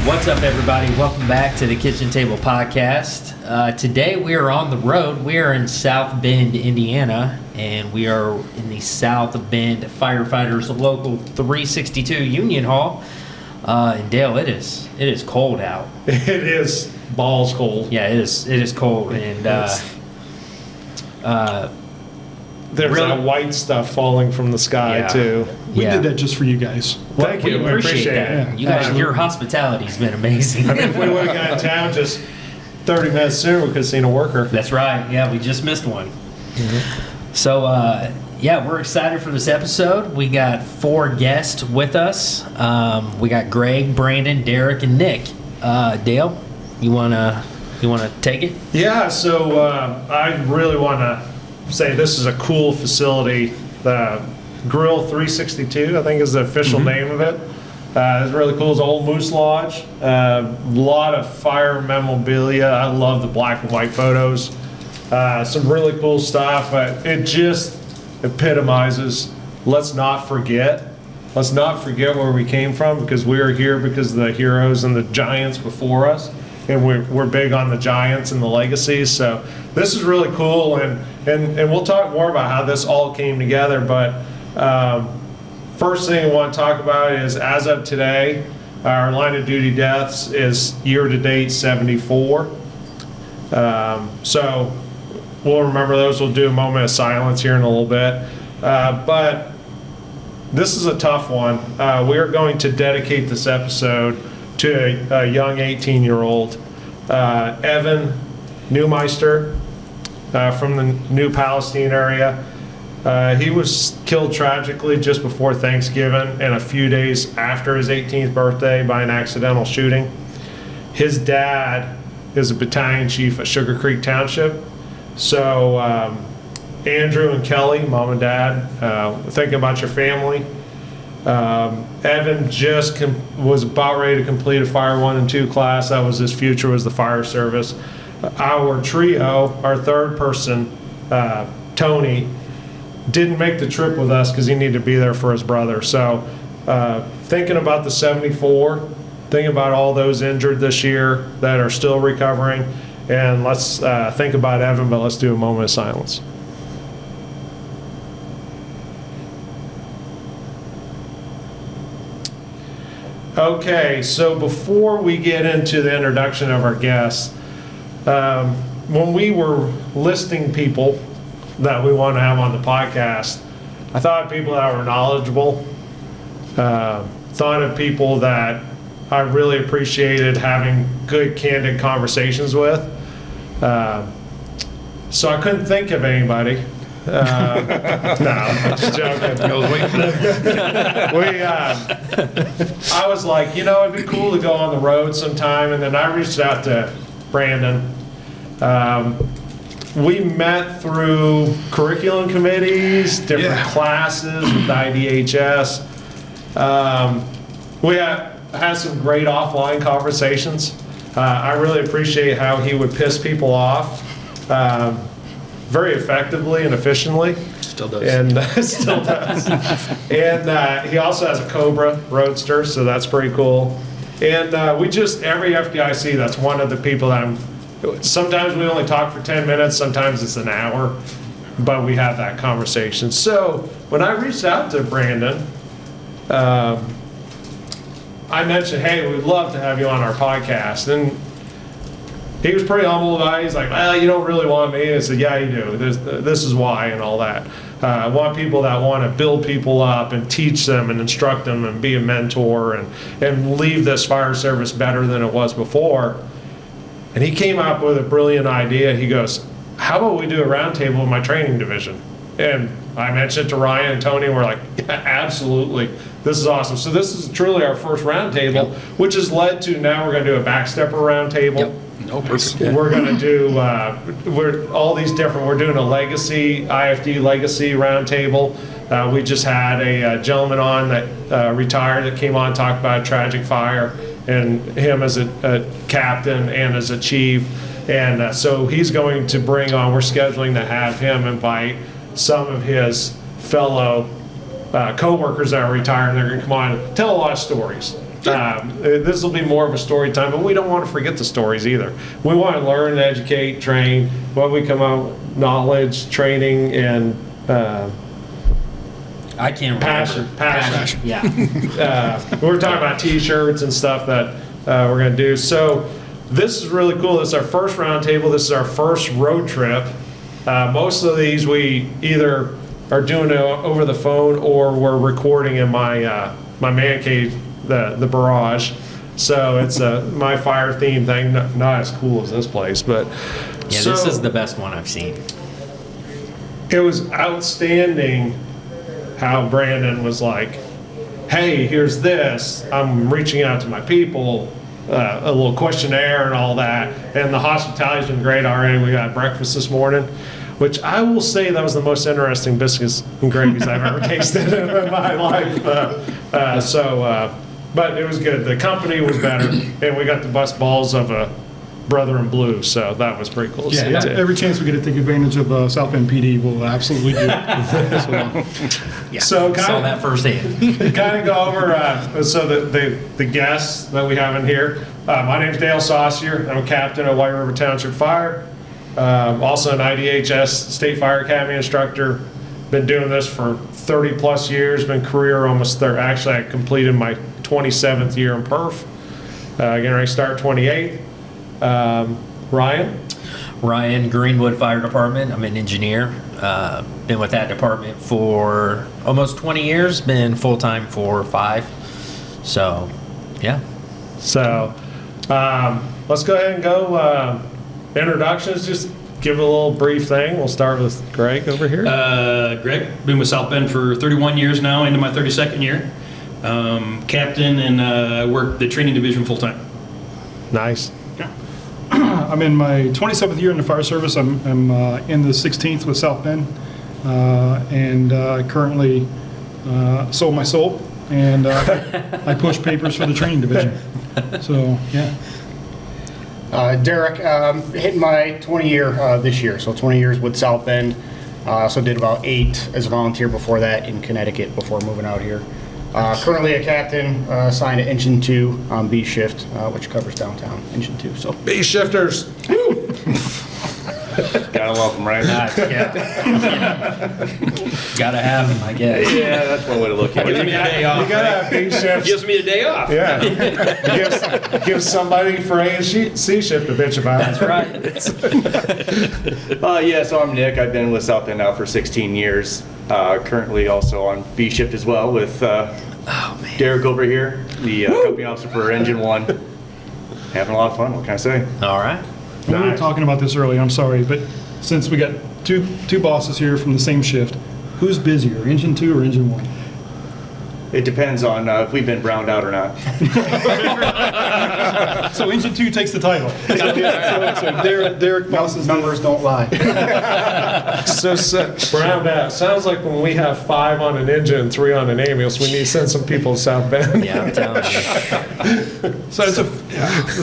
What's up, everybody? Welcome back to the Kitchen Table Podcast. Today we are on the road. We are in South Bend, Indiana, and we are in the South Bend Firefighters Local 362 Union Hall. And Dale, it is cold out. It is balls cold. Yeah, it is cold, and there's really? that white stuff falling from the sky too. We did that just for you guys. Thank you. We appreciate that. Yeah. You guys, your hospitality's been amazing. I mean, if we would have got in town just 30 minutes sooner, we could have seen a worker. That's right. Yeah, we just missed one. So, we're excited for this episode. We got 4 guests with us. We got Greg, Brandon, Derek, and Nick. Dale, you wanna take it? Yeah. So I really want to say this is a cool facility. The Grill 362, I think, is the official name of it. It's really cool. It's an old Moose Lodge. A lot of fire memorabilia. I love the black and white photos. Some really cool stuff. It just epitomizes, let's not forget where we came from, because we are here because of the heroes and the giants before us. And we're big on the giants and the legacies. So this is really cool. And we'll talk more about how this all came together. But first thing I want to talk about is, as of today, our line of duty deaths is year to date 74. So we'll remember those. We'll do a moment of silence here in a little bit. But this is a tough one. We are going to dedicate this episode to a young 18-year-old, Evan Neumeister, from the New Palestine area. He was killed tragically just before Thanksgiving and a few days after his 18th birthday by an accidental shooting. His dad is a battalion chief at Sugar Creek Township. So Andrew and Kelly, mom and dad, thinking about your family. Evan just was about ready to complete a Fire 1 and 2 class. That was his future, was the fire service. Our trio, our third person, Tony, didn't make the trip with us because he needed to be there for his brother. So thinking about the 74, thinking about all those injured this year that are still recovering, and let's think about Evan, but let's do a moment of silence. Okay, so before we get into the introduction of our guests, when we were listing people that we want to have on the podcast, I thought of people that were knowledgeable, thought of people that I really appreciated having good, candid conversations with. So I couldn't think of anybody. No, I'm just joking. I was waiting for that. I was like, it'd be cool to go on the road sometime, and then I reached out to Brandon. We met through curriculum committees, different classes with IDHS. We had some great offline conversations. I really appreciate how he would piss people off very effectively and efficiently. Still does. And still does. And he also has a Cobra Roadster, so that's pretty cool. And every FDIC, that's one of the people that sometimes we only talk for 10 minutes, sometimes it's an hour, but we have that conversation. So when I reached out to Brandon, I mentioned, hey, we'd love to have you on our podcast. And he was pretty humble about it. He's like, well, you don't really want me. And I said, yeah, you do. This is why and all that. I want people that want to build people up and teach them and instruct them and be a mentor and leave this fire service better than it was before. And he came up with a brilliant idea. He goes, how about we do a roundtable with my training division? And I mentioned it to Ryan and Tony, and we're like, yeah, absolutely. This is awesome. So this is truly our first roundtable, which has led to now we're going to do a backstepper roundtable. Yep. No, perfect. We're going to do, we're doing a legacy, IFD legacy roundtable. We just had a gentleman on that retired that came on and talked about a tragic fire, and him as a captain and as a chief. And so he's going to bring on, we're scheduling to have him invite some of his fellow co-workers that are retired, and they're going to come on and tell a lot of stories. This will be more of a story time, but we don't want to forget the stories either. We want to learn, educate, train. When we come out, knowledge, training, and I can't remember. Passion. Yeah. we're talking about T-shirts and stuff that we're going to do. So this is really cool. This is our first roundtable. This is our first road trip. Most of these we either are doing it over the phone or we're recording in my my man cave, the barrage. So it's my fire theme thing. Not as cool as this place, but Yeah, so this is the best one I've seen. it was outstanding how Brandon was like, hey, here's this. I'm reaching out to my people, a little questionnaire and all that. And the hospitality's been great already. We got breakfast this morning, which I will say that was the most interesting biscuits and gravies I've ever tasted in my life. But it was good. The company was better, and we got to bust balls of a brother in blue, so that was pretty cool to see, too. Every chance we get to take advantage of South Bend PD, we'll absolutely do it. Yeah. So saw kind that firsthand. of go over so the guests that we have in here. My name's Dale Saucier. I'm a captain at White River Township Fire. Also an IDHS State Fire Academy instructor. Been doing this for 30 plus years. Been career almost there. Actually, I completed my 27th year in perf. Getting ready to start 28th. Ryan? Ryan, Greenwood Fire Department. I'm an engineer. Been with that department for almost 20 years. Been full-time for 5. So, yeah. So let's go ahead and go introductions. Just give a little brief thing. We'll start with Greg over here. Greg, been with South Bend for 31 years now, into my 32nd year. Captain, and work the training division full-time. Nice. I'm in my 27th year in the fire service. I'm in the 16th with South Bend, and currently sold my soul, and I push papers for the training division. So, yeah. Derek, hitting my 20 year this year, so 20 years with South Bend. Also did about 8 as a volunteer before that in Connecticut before moving out here. Currently a captain, assigned to Engine 2 on B shift, which covers downtown Engine 2. So B shifters. Gotta love them, right? Yeah. Gotta have them, I guess. Yeah, that's one way to look at Gives it. me a day You off. gotta have B shifts. Gives me a day off. Yeah. Give somebody for A and C shift a bitch about it. That's right. Yeah, so I'm Nick. I've been with South Bend now for 16 years. Currently also on B shift as well with Derek over here, the company officer for Engine 1. Having a lot of fun, what can I say? All right. We were Nice. talking about this earlier, I'm sorry, but since we got two bosses here from the same shift, who's busier, Engine 2 or Engine 1? It depends on if we've been browned out or not. So Engine 2 takes the title. So Derek bosses the numbers don't lie. So browned out. Sounds like when we have 5 on an engine and 3 on an ambulance, we need to send some people to South Bend. Yeah, I'm telling you. So it's the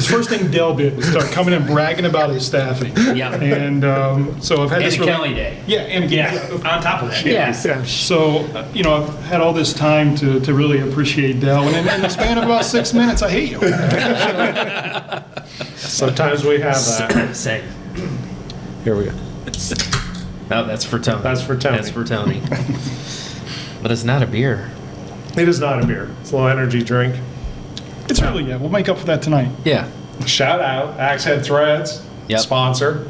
first thing Dell did was start coming and bragging about his staffing. Yeah. And so I've had And this a really- Kelly Day. Yeah, and Yeah, on top of that. Yeah. So, I've had all this time to really appreciate Dell, and in the span of about 6 minutes, I hate you. Sometimes we have that. Same. Here we go. No, that's for Tony. That's for Tony. That's for Tony. But it's not a beer. It is not a beer. It's a little energy drink. It's really, we'll make up for that tonight. Yeah. Shout out Axe Head Threads, Yep. sponsor.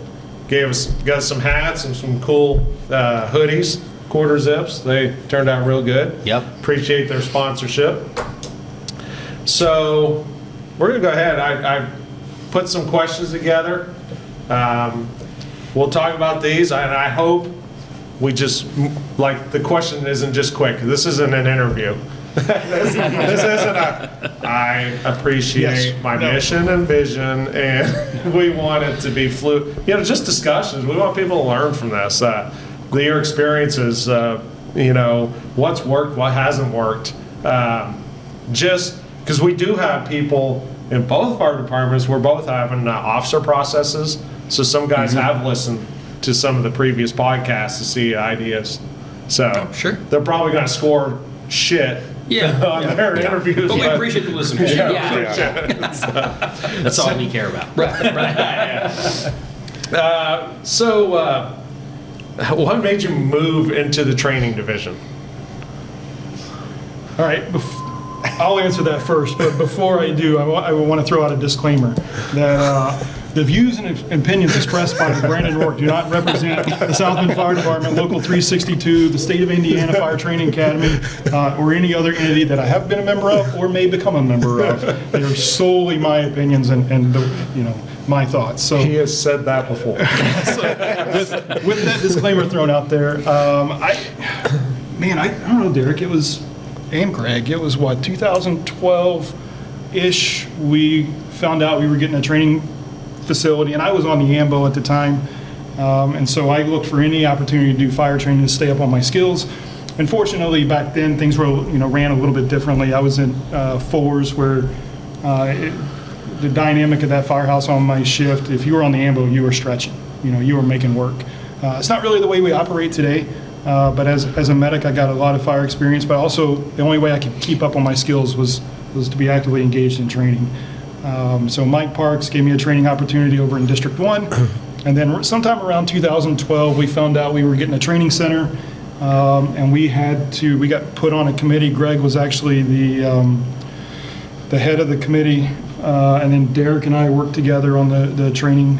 Got us some hats and some cool hoodies, quarter zips. They turned out real good. Yep. Appreciate their sponsorship. So we're gonna go ahead. I put some questions together. We'll talk about these, and I hope we just like the question isn't just quick. This isn't an interview. This isn't I appreciate Yes. my No. mission and vision, and we want it to be just discussions. We want people to learn from this. Your experiences, what's worked, what hasn't worked. Just because we do have people in both of our departments, we're both having officer processes. So some guys have listened to some of the previous podcasts to see ideas. So sure. they're probably going to score shit Yeah. on their interviews. But we but- appreciate the listeners. Yeah. That's all we care about. What made you move into the training division? All right, I'll answer that first, but before I do, I want to throw out a disclaimer that the views and opinions expressed by Brandon Rourke do not represent the South Bend Fire Department, Local 362, the State of Indiana Fire Training Academy, or any other entity that I have been a member of or may become a member of. They are solely my opinions and my thoughts. So, He has said that before. with that disclaimer thrown out there, I don't know, Derek, it was, and Greg, it was what, 2012-ish, we found out we were getting a training facility, and I was on the AMBO at the time, and so I looked for any opportunity to do fire training to stay up on my skills. Unfortunately, back then, things were, ran a little bit differently. I was in fours where the dynamic of that firehouse on my shift, if you were on the AMBO, you were stretching, you were making work. It's not really the way we operate today, but as a medic, I got a lot of fire experience, but also the only way I could keep up on my skills was to be actively engaged in training. So Mike Parks gave me a training opportunity over in District 1, and then sometime around 2012, we found out we were getting a training center, and we got put on a committee. Greg was actually the head of the committee, and then Derek and I worked together on the training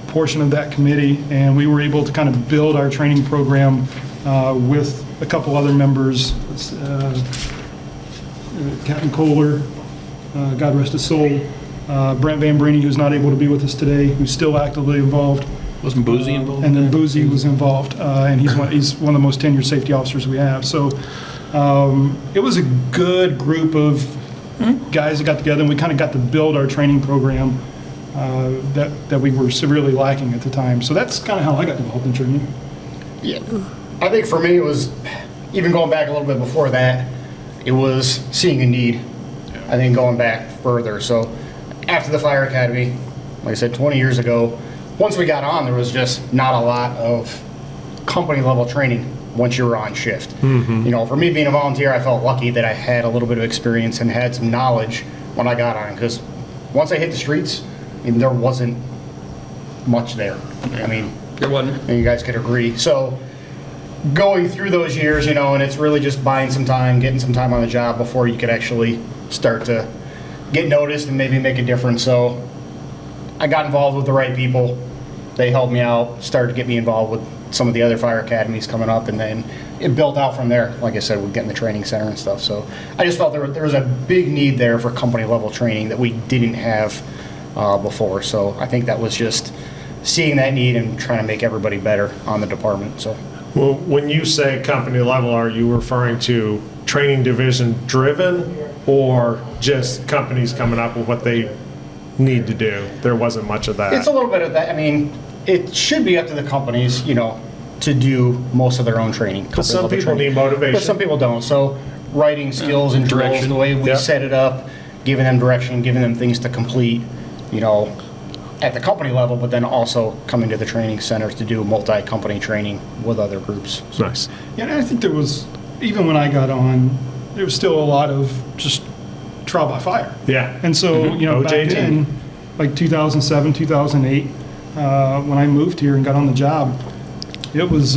portion of that committee, and we were able to kind of build our training program with a couple other members, Captain Kohler, God rest his soul, Brent Van Brini, who's not able to be with us today, who's still actively involved. Wasn't Boozy involved? And then Boozy was involved, and he's one of the most tenured safety officers we have. So it was a good group of guys that got together, and we kind of got to build our training program that we were severely lacking at the time. So that's kind of how I got involved in training. Yeah. I think for me it was, even going back a little bit before that, it was seeing a need. I think going back further. So after the fire academy, like I said, 20 years ago, once we got on, there was just not a lot of company level training once you were on shift. For me being a volunteer, I felt lucky that I had a little bit of experience and had some knowledge when I got on, because once I hit the streets, there wasn't much there. There wasn't. And you guys could agree. So going through those years, and it's really just buying some time, getting some time on the job before you could actually start to get noticed and maybe make a difference. So I got involved with the right people. They helped me out, started to get me involved with some of the other fire academies coming up, and then it built out from there. Like I said, we're getting the training center and stuff. So I just felt there was a big need there for company level training that we didn't have before. So I think that was just seeing that need and trying to make everybody better on the department. So. Well, when you say company level, are you referring to training division driven or just companies coming up with what they need to do? There wasn't much of that. It's a little bit of that. It should be up to the companies, to do most of their own training. But some company people level training. need motivation. But some people don't. So writing skills and drills, Direction. the way we Yep. set it up, giving them direction, giving them things to complete, at the company level, but then also coming to the training centers to do multi-company training with other groups. Nice. Yeah, and I think there was, even when I got on, there was still a lot of just trial by fire. Yeah. And so, back OJT. then, like 2007, 2008, when I moved here and got on the job, it was,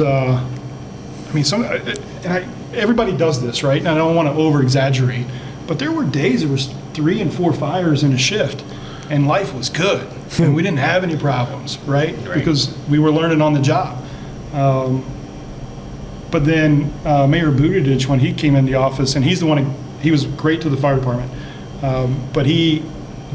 everybody does this, right? And I don't want to over exaggerate, but there were days there was 3 and 4 fires in a shift, and life was good, and we didn't have any problems, right? Because we were learning on the job. But then Mayor Buttigieg, when he came in the office, and he's the one, he was great to the fire department, but he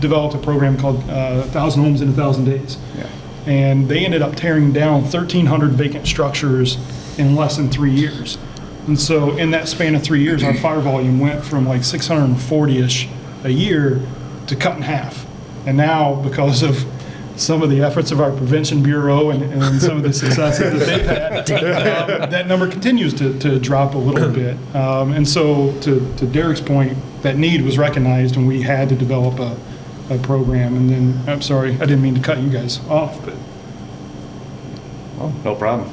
developed a program called 1,000 Homes in 1,000 Days. Yeah. And they ended up tearing down 1,300 vacant structures in less than 3 years. And so in that span of 3 years, our fire volume went from like 640-ish a year to cut in half. And now, because of some of the efforts of our prevention bureau and some of the successes that they've had, that number continues to drop a little bit. And so to Derek's point, that need was recognized and we had to develop a program. And then, I'm sorry, I didn't mean to cut you guys off, but. No problem.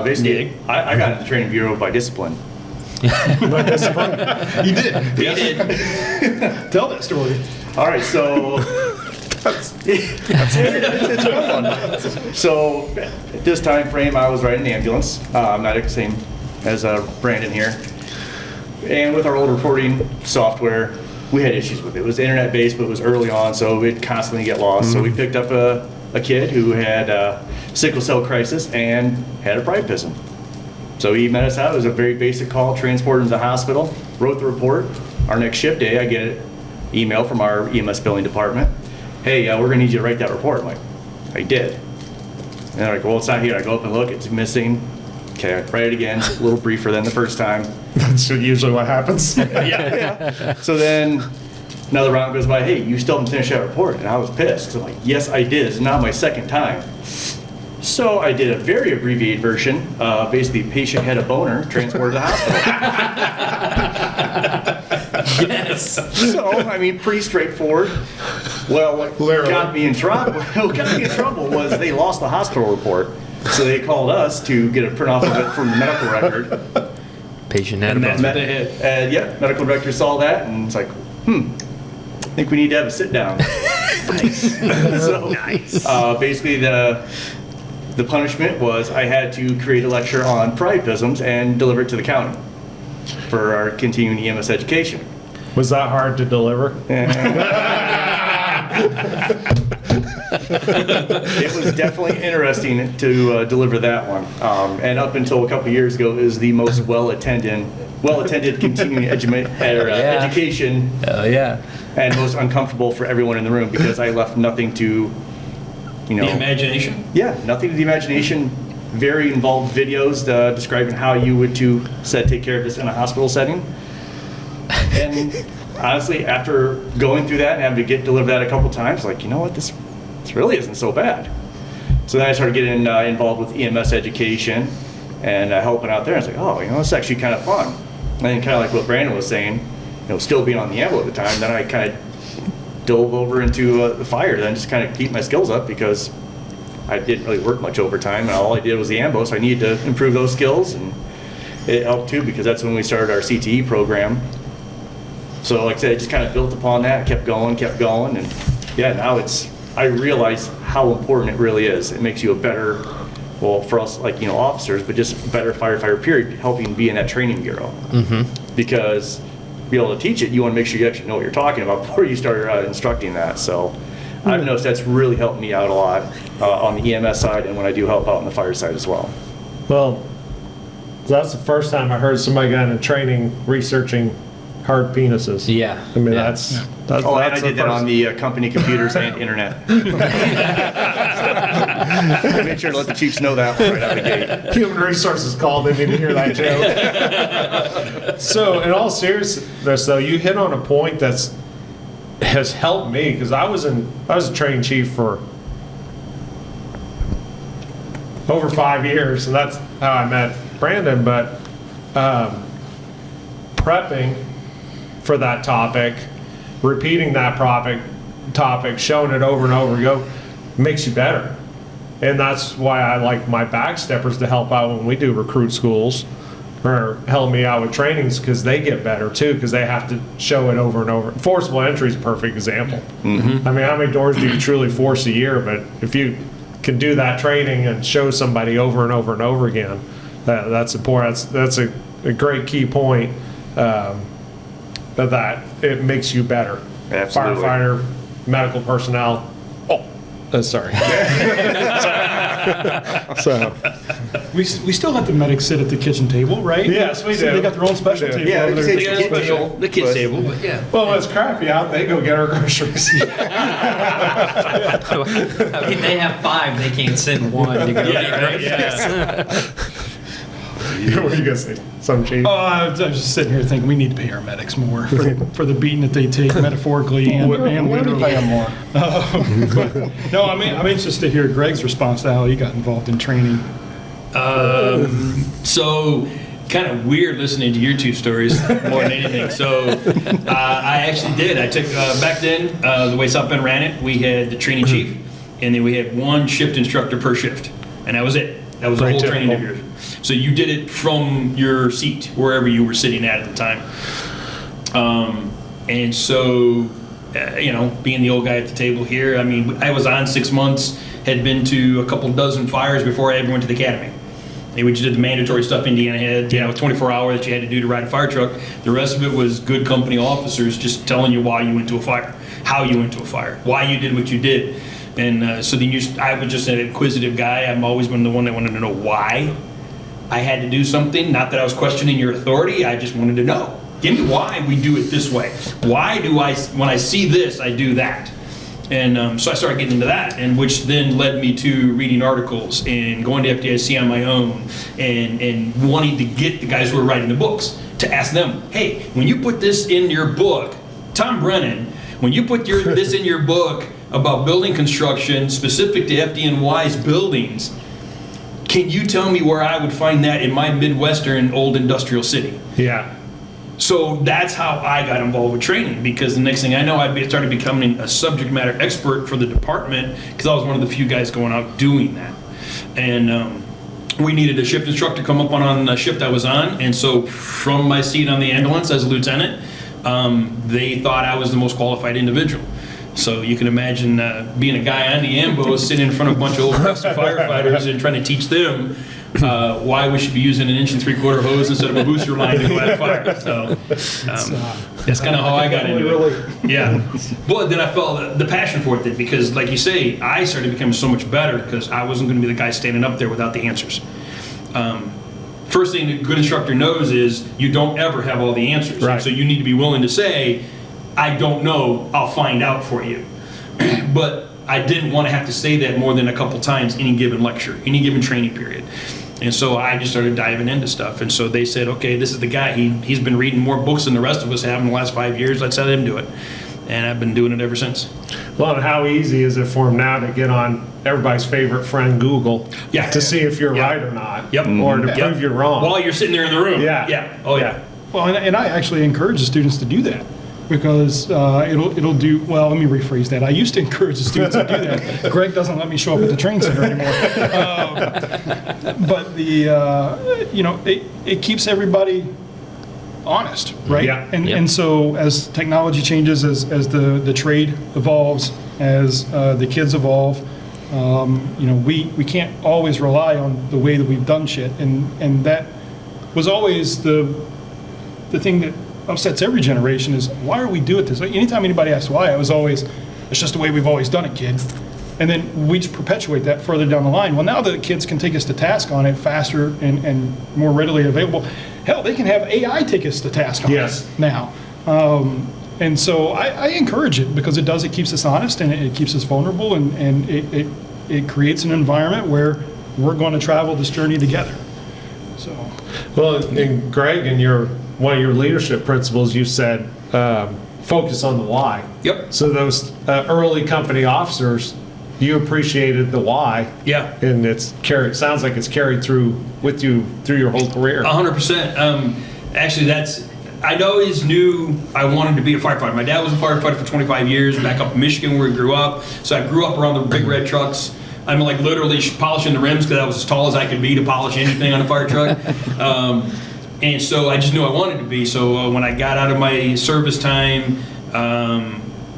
Basically, I got into the training bureau by discipline. But this is fun. You did. He did. Tell that story. All right, so it's a fun one. So at this time frame, I was riding an ambulance, medic, same as Brandon here. And with our old reporting software, we had issues with it. It was internet-based, but it was early on, so we'd constantly get lost. So we picked up a kid who had sickle cell crisis and had a priapism. So he met us out. It was a very basic call, transported him to the hospital, wrote the report. Our next shift day, I get an email from our EMS billing department. Hey, we're gonna need you to write that report. I'm like, I did. And they're like, well, it's not here. I go up and look, it's missing. Okay, I write it again, a little briefer than the first time. That's usually what happens. Yeah. So then another round goes by, hey, you still haven't finished that report. And I was pissed. So I'm like, yes, I did. It's not my second time. So I did a very abbreviated version. Basically, patient had a boner, transported to the hospital. Yes. So, I mean, pretty straightforward. Well, what got me in trouble was they lost the hospital report. So they called us to get a print off of it from the medical record. Patient had a And that's boner. what they hit. Yeah, medical director saw that and it's like, I think we need to have a sit down. Nice. So, nice. Basically, the punishment was I had to create a lecture on priapisms and deliver it to the county for our continuing EMS education. Was that hard to deliver? It was definitely interesting to deliver that one. And up until a couple of years ago, it was the most well-attended continuing education Oh, yeah. and most uncomfortable for everyone in the room because I left nothing to, The imagination. Yeah, nothing to the imagination. Very involved videos describing how you would take care of this in a hospital setting. And honestly, after going through that and having to deliver that a couple times, like, you know what, this really isn't so bad. So then I started getting involved with EMS education and helping out there. I was like, oh, it's actually kind of fun. And then kind of like what Brandon was saying, still being on the ambo at the time, then I kind of dove over into the fire, then just kind of keep my skills up because I didn't really work much overtime, and all I did was the ambo, so I needed to improve those skills, and it helped too because that's when we started our CTE program. So like I said, it just kind of built upon that, kept going, and yeah, now I realize how important it really is. It makes you a better, well, for us, like, officers, but just a better firefighter, period, helping be in that training bureau. Mm-hmm. Because to be able to teach it, you want to make sure you actually know what you're talking about before you start instructing that. So I've noticed that's really helped me out a lot on the EMS side and when I do help out on the fire side as well. Well, that's the first time I heard somebody got into training researching hard penises. Yeah. I mean, Yeah. that's Oh, and I the did that first- on the company computers and internet. I made sure to let the chiefs know that right out of the gate. Human Resources called. They need to hear that joke. So, in all seriousness, though, you hit on a point has helped me because I was a training chief for over 5 years, and that's how I met Brandon. But prepping for that topic, repeating that topic, showing it over and over again, makes you better. And that's why I like my backsteppers to help out when we do recruit schools or help me out with trainings because they get better too because they have to show it over and over. Forcible entry is a perfect example. Mm-hmm. I mean, how many doors do you truly force a year? But if you can do that training and show somebody over and over and over again, that's important. That's a great key point. That it makes you better. Absolutely. Firefighter, medical personnel. Sorry. So. We still have the medics sit at the kitchen table, right? Yes, we So do. They got their own special We do. table. Yeah, over we there. say They got the kids table, but yeah. Well, when it's crappy out, they go get our groceries. I mean, they have 5. They can't send 1 to go get groceries. What are you gonna say? Some cheap. Oh, I was just sitting here thinking we need to pay our medics more for the beating that they take metaphorically and literally. Pay them more. No, I'm anxious to hear Greg's response to how he got involved in training. So kind of weird listening to your two stories more than anything. So I actually did. I took back then the way South Bend ran it. We had the training chief, and then we had 1 shift instructor per shift, and that was it. That was the Very whole training of typical. yours. So you did it from your seat, wherever you were sitting at the time. And so, being the old guy at the table here, I mean, I was on 6 months, had been to a couple dozen fires before I ever went to the academy. And we just did the mandatory stuff Indiana had, 24 hour that you had to do to ride a fire truck. The rest of it was good company officers just telling you why you went to a fire, how you went to a fire, why you did what you did. And so then I was just an inquisitive guy. I've always been the one that wanted to know why I had to do something. Not that I was questioning your authority. I just wanted to know. Give me why we do it this way. Why do when I see this, I do that? And so I started getting into that, and which then led me to reading articles and going to FDIC on my own and wanting to get the guys who were writing the books to ask them, hey, when you put this in your book, Tom Brennan, when you put this in your book about building construction specific to FDNY's buildings, can you tell me where I would find that in my Midwestern old industrial city? Yeah. So that's how I got involved with training, because the next thing I know, I started becoming a subject matter expert for the department, because I was one of the few guys going out doing that. And we needed a shift instructor to come up on the shift I was on, and so from my seat on the ambulance as a lieutenant, they thought I was the most qualified individual. So you can imagine being a guy on the ambo sitting in front of a bunch of old rusty firefighters and trying to teach them why we should be using an 1 3/4 hose instead of a booster line to go at a fire. So that's kind of how I got into it. Yeah. But then I felt the passion for it then, because like you say, I started becoming so much better because I wasn't going to be the guy standing up there without the answers. First thing a good instructor knows is you don't ever have all the answers. Right. So you need to be willing to say, I don't know, I'll find out for you. But I didn't want to have to say that more than a couple times any given lecture, any given training period. And so I just started diving into stuff. And so they said, okay, this is the guy. He's been reading more books than the rest of us have in the last 5 years. Let's let him do it. And I've been doing it ever since. Well, and how easy is it for him now to get on everybody's favorite friend, Google, Yeah. to see if you're Yeah. right or not, Yep. or to Yep. prove you're wrong? While you're sitting there in the room. Yeah. Yeah. Oh, yeah. Well, and I actually encourage the students to do that, because it'll do, well, let me rephrase that. I used to encourage the students to do that. Greg doesn't let me show up at the training center anymore. But it keeps everybody honest, right? Yeah. And so as technology changes, as the trade evolves, as the kids evolve, we can't always rely on the way that we've done shit. And that was always the thing that upsets every generation, is why are we doing this? Like, anytime anybody asks why, I was always, it's just the way we've always done it, kid. And then we just perpetuate that further down the line. Well, now the kids can take us to task on it faster and more readily available. Hell, they can have AI take us to task on Yes. it now. And so I encourage it, because it keeps us honest, and it keeps us vulnerable, and it creates an environment where we're going to travel this journey together. So. Well, and Greg, in one of your leadership principles, you said focus on the why. Yep. So those early company officers, you appreciated the why. Yeah. And sounds like it's carried through with you through your whole career. 100%. Actually, I always knew I wanted to be a firefighter. My dad was a firefighter for 25 years back up in Michigan where we grew up. So I grew up around the big red trucks. I'm like literally polishing the rims because I was as tall as I could be to polish anything on a fire truck. And so I just knew I wanted to be. So when I got out of my service time,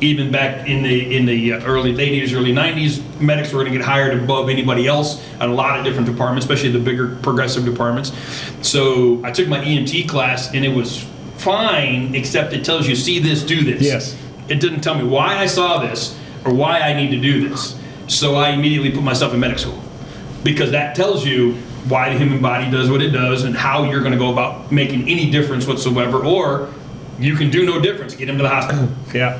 even back in the early 80s, early 90s, medics were going to get hired above anybody else at a lot of different departments, especially the bigger progressive departments. So I took my EMT class, and it was fine, except it tells you, see this, do this. Yes. It didn't tell me why I saw this or why I need to do this. So I immediately put myself in medic school, because that tells you why the human body does what it does and how you're going to go about making any difference whatsoever, or you can do no difference, get him to the hospital. Yeah.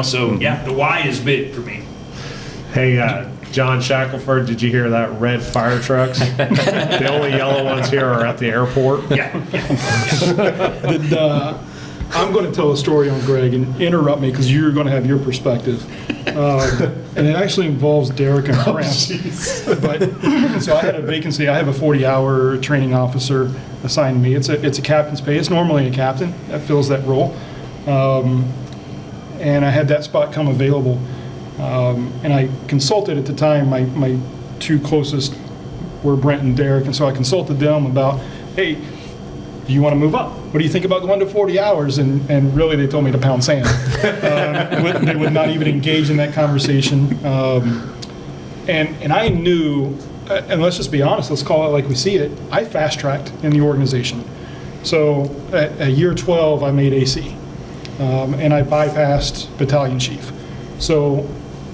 So yeah, the why is big for me. Hey, John Shackelford, did you hear that? Red fire trucks. The only yellow ones here are at the airport. Yeah. I'm going to tell a story on Greg, and interrupt me because you're going to have your perspective. And it actually involves Derek and Grant. So I had a vacancy. I have a 40-hour training officer assigned to me. It's a captain's pay. It's normally a captain that fills that role. And I had that spot come available. And I consulted at the time my two closest were Brent and Derek, and so I consulted them about, hey, do you want to move up? What do you think about going to 40 hours? And really, they told me to pound sand. They would not even engage in that conversation. And I knew, and let's just be honest, let's call it like we see it, I fast-tracked in the organization. So at year 12, I made AC, and I bypassed battalion chief. So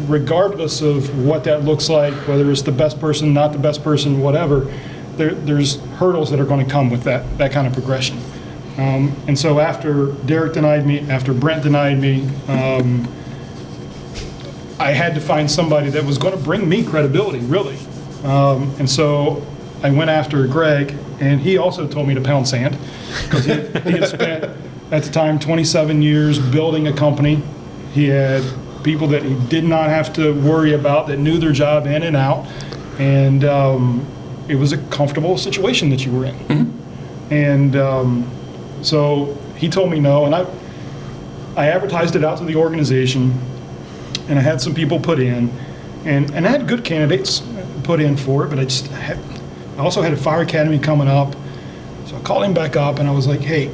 regardless of what that looks like, whether it's the best person, not the best person, whatever, there's hurdles that are going to come with that kind of progression. And so after Derek denied me, after Brent denied me, I had to find somebody that was going to bring me credibility, really. And so I went after Greg, and he also told me to pound sand, because he had spent, at the time, 27 years building a company. He had people that he did not have to worry about, that knew their job in and out. And it was a comfortable situation that you were in. Mm-hmm. And so he told me no, and I advertised it out to the organization, and I had some people put in, and I had good candidates put in for it, but I also had a fire academy coming up. So I called him back up, and I was like, hey,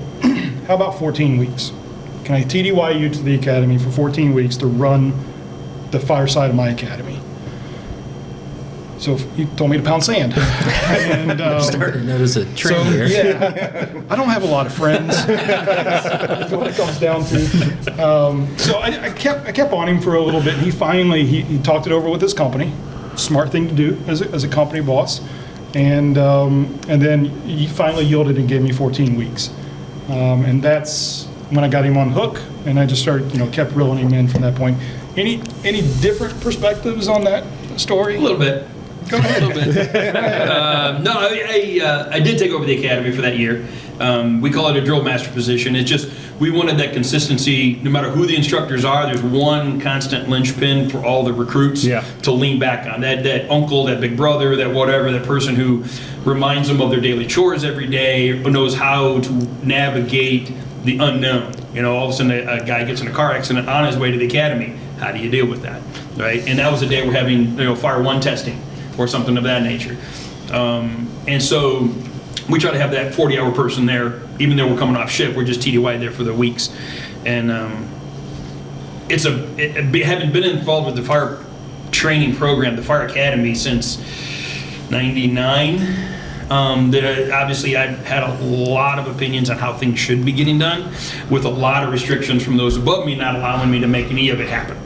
how about 14 weeks? Can I TDY you to the academy for 14 weeks to run the fire side of my academy? So he told me to pound sand. And, I'm starting to notice a trend here. Yeah, I don't have a lot of friends. That's what it comes down to. So I kept on him for a little bit. And he finally he talked it over with his company. Smart thing to do as a company boss. And then he finally yielded and gave me 14 weeks. And that's when I got him on hook, and I just started, kept reeling him in from that point. Any different perspectives on that story? A little bit. Go ahead. A little bit. No, I did take over the academy for that year. We call it a drill master position. It's just, we wanted that consistency. No matter who the instructors are, there's one constant linchpin for all the recruits to lean back on. That uncle, that big brother, that whatever, that person who reminds them of their daily chores every day, knows how to navigate the unknown. All of a sudden a guy gets in a car accident on his way to the academy. How do you deal with that, right? And that was the day we're having, Fire 1 testing or something of that nature. And so we try to have that 40-hour person there, even though we're coming off shift. We're just TDY there for the weeks. And having been involved with the fire training program, the fire academy, since '99, obviously I've had a lot of opinions on how things should be getting done, with a lot of restrictions from those above me not allowing me to make any of it happen.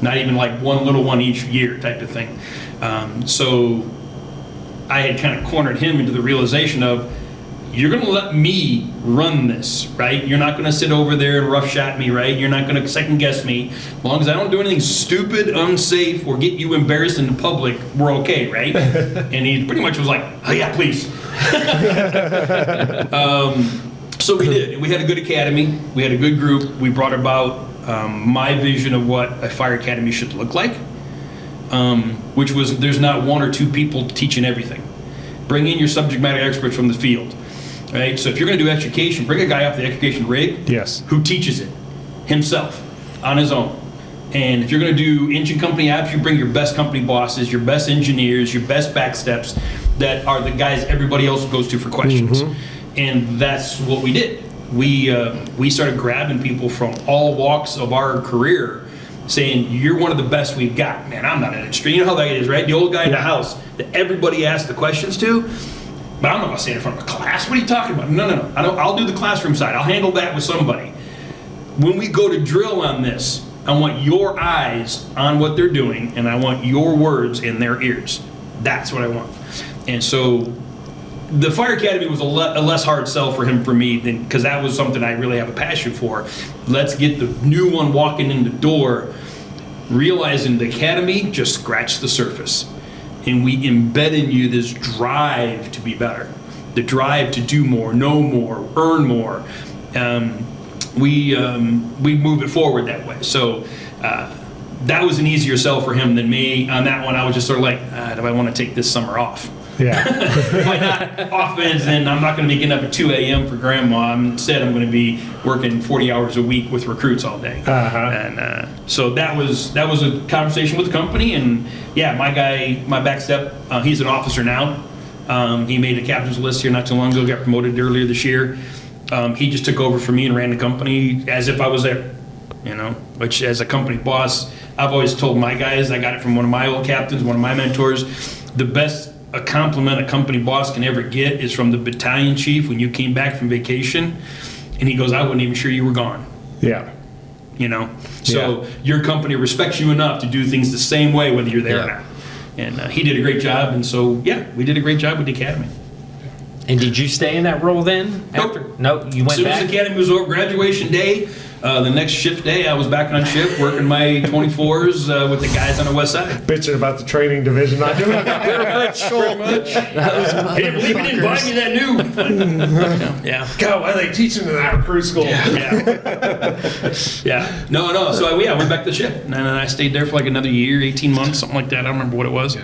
Not even like one little one each year type of thing. So I had kind of cornered him into the realization of, you're going to let me run this, right? You're not going to sit over there and roughshod me, right? You're not going to second guess me. As long as I don't do anything stupid, unsafe, or get you embarrassed in the public, we're okay, right? And he pretty much was like, oh yeah, please. So we did. And we had a good academy. We had a good group. We brought about my vision of what a fire academy should look like, which was, there's not one or two people teaching everything. Bring in your subject matter experts from the field. Right? So if you're going to do education, bring a guy off the education rig who teaches it himself on his own. And if you're going to do engine company apps, you bring your best company bosses, your best engineers, your best backsteps that are the guys everybody else goes to for questions. Mm-hmm. And that's what we did. We started grabbing people from all walks of our career, saying, you're one of the best we've got. Man, I'm not an extreme. You know how that is, right? The old guy in the house that everybody asks the questions to. But I'm not going to stand in front of a class. What are you talking about? No. I'll do the classroom side. I'll handle that with somebody. When we go to drill on this, I want your eyes on what they're doing, and I want your words in their ears. That's what I want. And so the Fire Academy was a less hard sell for him, for me, because that was something I really have a passion for. Let's get the new one walking in the door, realizing the Academy just scratched the surface. And we embed in you this drive to be better, the drive to do more, know more, earn more. We move it forward that way. So that was an easier sell for him than me. On that one, I was just sort of like, do I want to take this summer off? Yeah. If I'm not offense, then I'm not going to be getting up at 2 a.m. for grandma. Instead, I'm going to be working 40 hours a week with recruits all day. Uh-huh. And so that was a conversation with the company. And yeah, my guy, my backstep, he's an officer now. He made the captain's list here not too long ago, got promoted earlier this year. He just took over for me and ran the company as if I was there, which as a company boss, I've always told my guys, I got it from one of my old captains, one of my mentors, the best a compliment a company boss can ever get is from the battalion chief when you came back from vacation, and he goes, I wasn't even sure you were gone. Yeah. So your company respects you enough to do things the same way whether you're there or not. And he did a great job, and so we did a great job with the academy. And did you stay in that role then? Nope. No, you went As soon back? as the academy was over, graduation day, the next shift day, I was back on shift working my 24s with the guys on the west side. Bitching about the training division not doing it. Pretty much. I didn't believe you didn't buy me that new. Yeah. God, why are they teaching in that recruit school? Yeah. No. So I went back to the ship, and then I stayed there for like another year, 18 months, something like that. I don't remember what it was.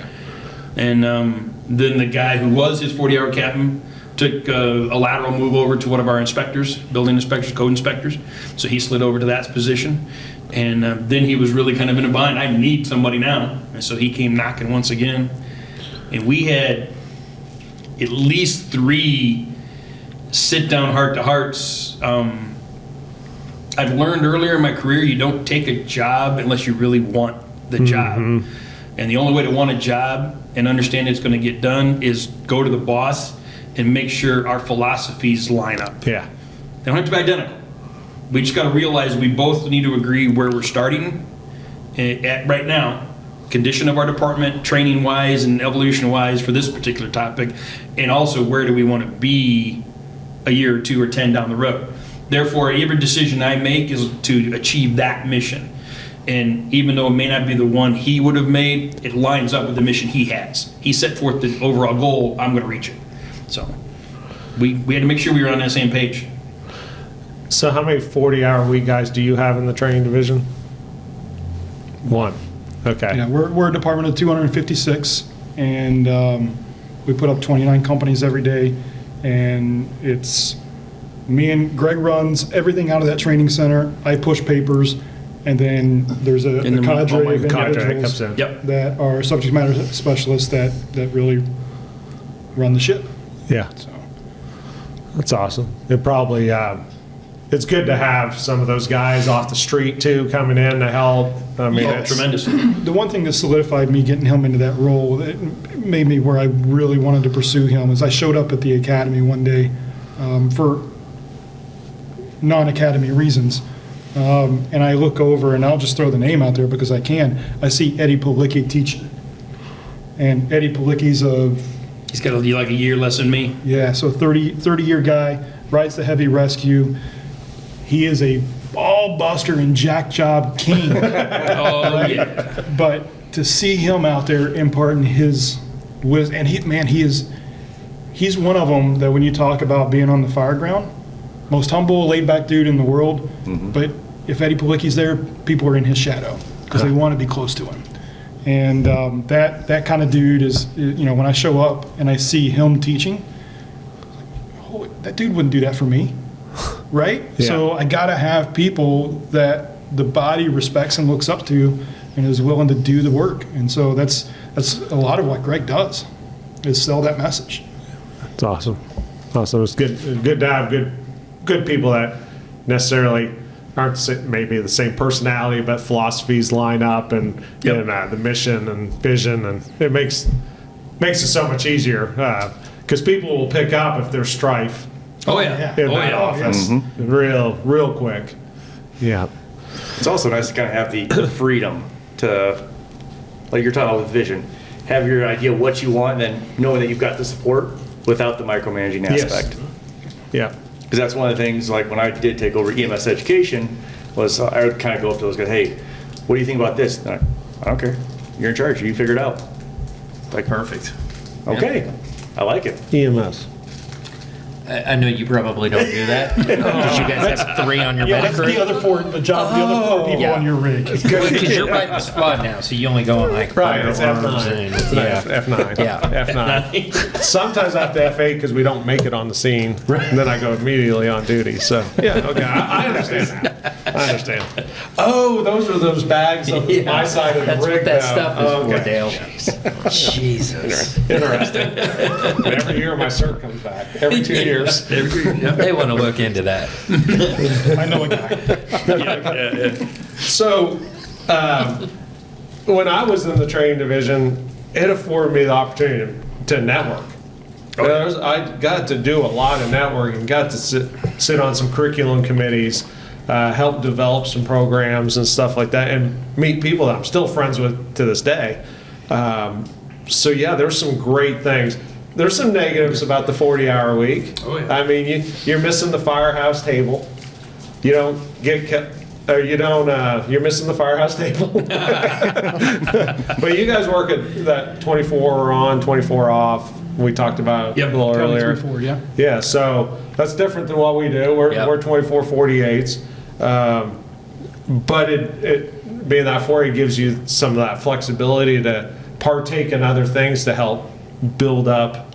And then the guy who was his 40-hour captain took a lateral move over to one of our inspectors, building inspectors, code inspectors. So he slid over to that position. And then he was really kind of in a bind. I need somebody now. And so he came knocking once again. And we had at least 3 sit-down heart-to-hearts. I've learned earlier in my career, you don't take a job unless you really want the job. And the only way to want a job and understand it's going to get done is go to the boss and make sure our philosophies line up. Yeah. They don't have to be identical. We just got to realize we both need to agree where we're starting at right now, condition of our department, training-wise and evolution-wise for this particular topic, and also where do we want to be a year or 2 or 10 down the road. Therefore, every decision I make is to achieve that mission. And even though it may not be the one he would have made, it lines up with the mission he has. He set forth the overall goal, I'm going to reach it. So we had to make sure we were on that same page. So how many 40-hour week guys do you have in the training division? 1. Okay. Yeah, we're a department of 256, and we put up 29 companies every day, and it's me and Greg runs everything out of that training center. I push papers, and then there's a And then cadre of cadre that individuals comes in. Yep. that are subject matter specialists that really run the ship. Yeah. So That's awesome. It probably, it's good to have some of those guys off the street too, coming in to help. I mean, Oh, it's tremendous. the one thing that solidified me getting him into that role, that made me where I really wanted to pursue him, is I showed up at the academy one day for non-academy reasons. And I look over, and I'll just throw the name out there because I can. I see Eddie Policki teaching. And Eddie Policki's He's got like a year less than me. yeah, so 30-year guy, rides the heavy rescue. He is a ball buster and jack job king. Oh, yeah. But to see him out there imparting his wisdom, and he's one of them that when you talk about being on the fire ground, most humble, laid-back dude in the world. But if Eddie Policki's there, people are in his shadow because they want to be close to him. And that kind of dude is, when I show up and I see him teaching, holy, that dude wouldn't do that for me, right? Yeah. So I got to have people that the body respects and looks up to and is willing to do the work. And so that's a lot of what Greg does, is sell that message. It's awesome. Awesome. It's good to have good people that necessarily aren't maybe the same personality, but philosophies line up and, Yep. and the mission and vision, and it makes it so much easier because people will pick up if there's strife Oh, yeah. in Oh, that yeah. office real quick. Yeah. It's also nice to kind of have the freedom to, like you're talking about with vision, have your idea of what you want, and then knowing that you've got the support without the micromanaging Yes. aspect. Yeah. Because that's one of the things, like when I did take over EMS education, was I would kind of go up to those guys, hey, what do you think about this? And I don't care. You're in charge. You figure it out. Like, Perfect. okay, I like it. EMS. I know you probably don't do that because you guys have 3 on your Yeah, back that's the other 4, the job, the other 4 people yeah. on your rig. Because you're riding the squad now, so you only go on like Right, fire it's alarms F9. and It's yeah. F9. Yeah. F9. Sometimes I have to F8 because we don't make it on the scene, and then I go immediately on duty. So yeah, okay, I understand that. I understand. Oh, those are those bags on my side of the That's rig Oh, what that now. stuff is for, Okay. Dale. Jesus. Interesting. Every year my cert comes back. Every 2 years. They want to look into that. I know a guy. So, when I was in the training division, it afforded me the opportunity to network. I got to do a lot of networking, got to sit on some curriculum committees, help develop some programs and stuff like that, and meet people that I'm still friends with to this day. So yeah, there's some great things. There's some negatives about the 40-hour week. Oh, yeah. I mean, you're missing the firehouse table. You don't get kept. Or you don't, you're missing the firehouse table. But you guys work at that 24 on, 24 off. We talked about Yep. a little earlier. 23-4, yeah. Yeah, so that's different than what we do. We're, Yep. we're 24/48s. But it being that 40 gives you some of that flexibility to partake in other things to help build up,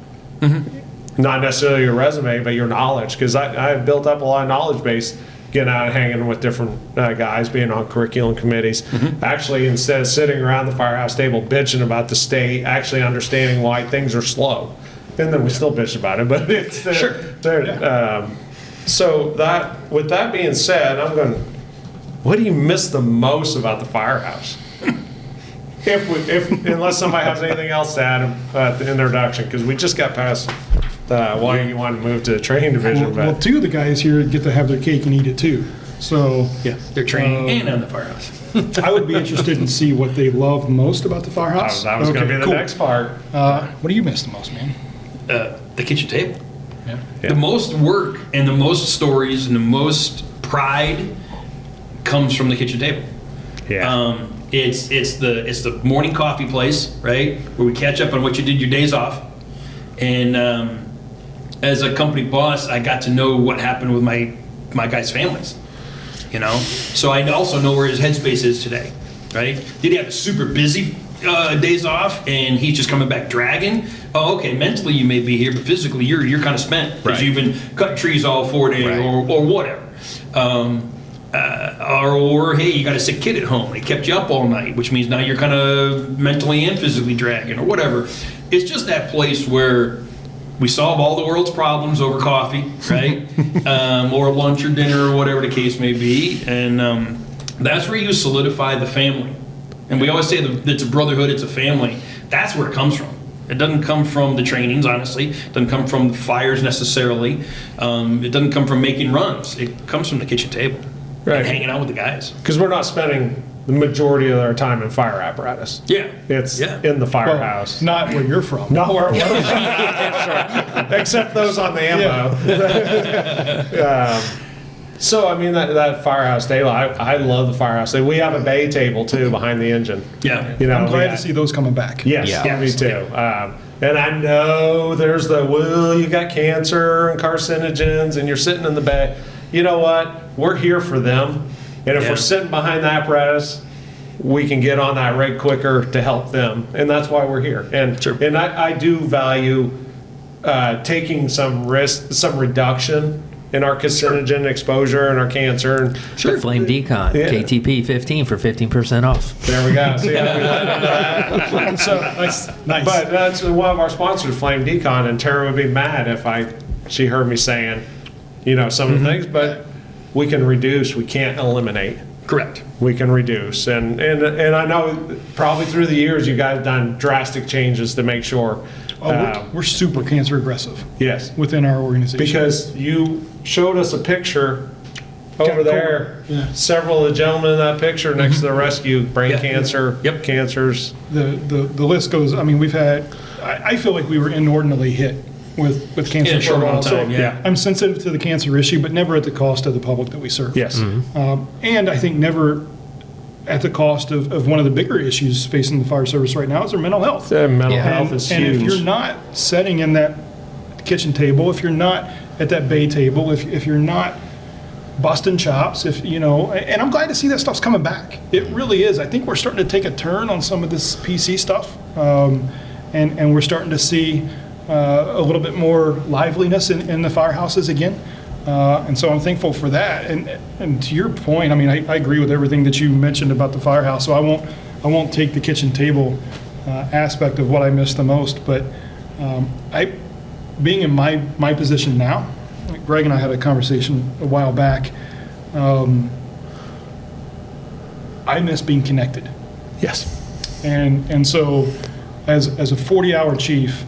not necessarily your resume, but your knowledge. Because I built up a lot of knowledge base getting out and hanging with different guys, being on curriculum committees. Actually, instead of sitting around the firehouse table bitching about the state, actually understanding why things are slow. And then we still bitch about it, but it's so that, with that being said, I'm going, what do you miss the most about the firehouse? Unless somebody has anything else to add at the introduction, because we just got past why you want to move to the training division. Well, But two of the guys here get to have their cake and eat it too. So They're training and on the firehouse. I would be interested in see what they love most about the firehouse. that was going to Okay, be the cool. next part. What do you miss the most, man? The kitchen table. Yeah. Yeah. The most work and the most stories and the most pride comes from the kitchen table. It's the morning coffee place, right, where we catch up on what you did your days off. And as a company boss, I got to know what happened with my guys' families. You know, so I also know where his headspace is today, right? Did he have a super busy days off and he's just coming back dragging? Oh, okay. Mentally you may be here, but physically you're kind of spent because you've been cutting trees all 4 days or whatever. Or hey, you got a sick kid at home. They kept you up all night, which means now you're kind of mentally and physically dragging or whatever. It's just that place where we solve all the world's problems over coffee, right? Or lunch or dinner or whatever the case may be. And that's where you solidify the family. And we always say that it's a brotherhood, it's a family. That's where it comes from. It doesn't come from the trainings, honestly. It doesn't come from the fires necessarily. It doesn't come from making runs. It comes from the kitchen table Right. and hanging out with the guys. Because we're not spending the majority of our time in fire apparatus. Yeah. It's Yeah. in the Well, firehouse. not where you're from. Not where except those on the ammo. So, I mean, that firehouse table, I love the firehouse table. We have a bay table, too, behind the engine. Yeah. You know, I'm we glad got- to see those coming back. Yes, Yeah. me too. And I know there's you got cancer and carcinogens and you're sitting in the bed. You know what? We're here for them. And if Yeah. we're sitting behind the apparatus, we can get on that rig quicker to help them. And that's why we're here. And, and I do value taking some risk, some reduction in our carcinogen exposure and our cancer. And The Flame Decon, Yeah. KTP 15 for 15% off. there we go. See how we led into that? So, Nice. but that's one of our sponsors, Flame Decon, and Tara would be mad if she heard me saying, some of the things, but we can reduce, we can't eliminate. Correct. We can reduce, and I know probably through the years you guys done drastic changes to make sure. We're super cancer aggressive Yes, within our organization. because you showed us a picture over Cobra. there. Yeah. Several of the gentlemen in that picture next to the rescue, brain Yeah. cancer, Yep. cancers. the list goes, I mean, we've had, I feel like we were inordinately hit with cancer In a for short a while. amount of time, So yeah. I'm sensitive to the cancer issue, but never at the cost of the public that we serve. Yes. And I think never at the cost of one of the bigger issues facing the fire service right now is their mental health. Mental Yeah. health is And huge. if you're not sitting in that kitchen table, if you're not at that bay table, if you're not busting chops, and I'm glad to see that stuff's coming back. It really is. I think we're starting to take a turn on some of this PC stuff, and we're starting to see a little bit more liveliness in the firehouses again. And so I'm thankful for that. And to your point, I mean, I agree with everything that you mentioned about the firehouse. So I won't take the kitchen table aspect of what I miss the most. But being in my position now, Greg and I had a conversation a while back. I miss being connected. Yes. And so as a 40-hour chief,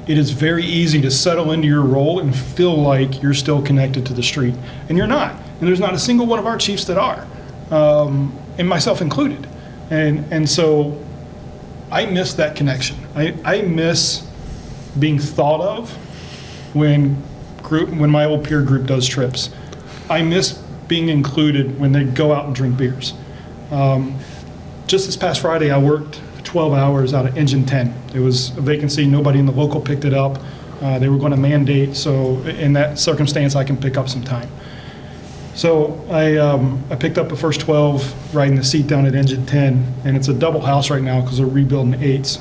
it is very easy to settle into your role and feel like you're still connected to the street. And you're not. And there's not a single one of our chiefs that are, and myself included. And so I miss that connection. I miss being thought of when my old peer group does trips. I miss being included when they go out and drink beers. Just this past Friday, I worked 12 hours out of Engine 10. It was a vacancy. Nobody in the local picked it up. They were going to mandate, so in that circumstance, I can pick up some time. So I picked up the first 12 riding the seat down at Engine 10, and it's a double house right now because they're rebuilding 8s.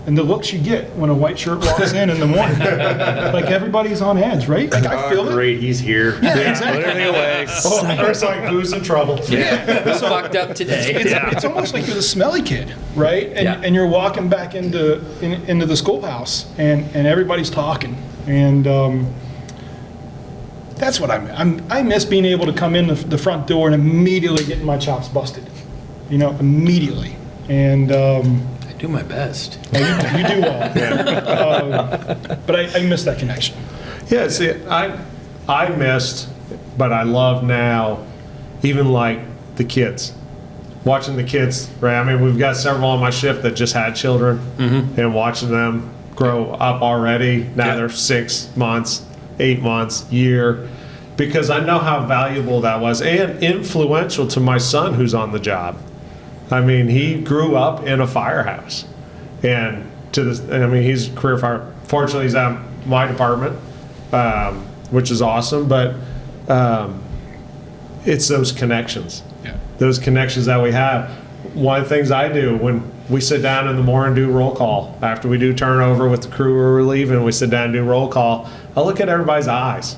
And the looks you get when a white shirt walks in the morning, like everybody's on edge, right? Like I feel it. Great, he's here. Yeah, exactly. Put everything away. Or it's like, who's in trouble? Yeah, fucked up today. It's almost like you're the smelly kid, right? And you're walking back into the schoolhouse, and everybody's talking, and that's what I miss being able to come in the front door and immediately getting my chops busted, immediately, and I do my best. you do well, but I miss that connection. Yeah, see, I missed, but I love now, even like the kids. Watching the kids, right? I mean, we've got several on my shift that just had children, and watching them grow up already. Now they're 6 months, 8 months, year, because I know how valuable that was and influential to my son who's on the job. I mean, he grew up in a firehouse, and he's a career fire. Fortunately, he's at my department, which is awesome. But it's those connections, those connections that we have. One of the things I do when we sit down in the morning and do roll call after we do turnover with the crew or we're leaving, we sit down and do roll call. I look at everybody's eyes,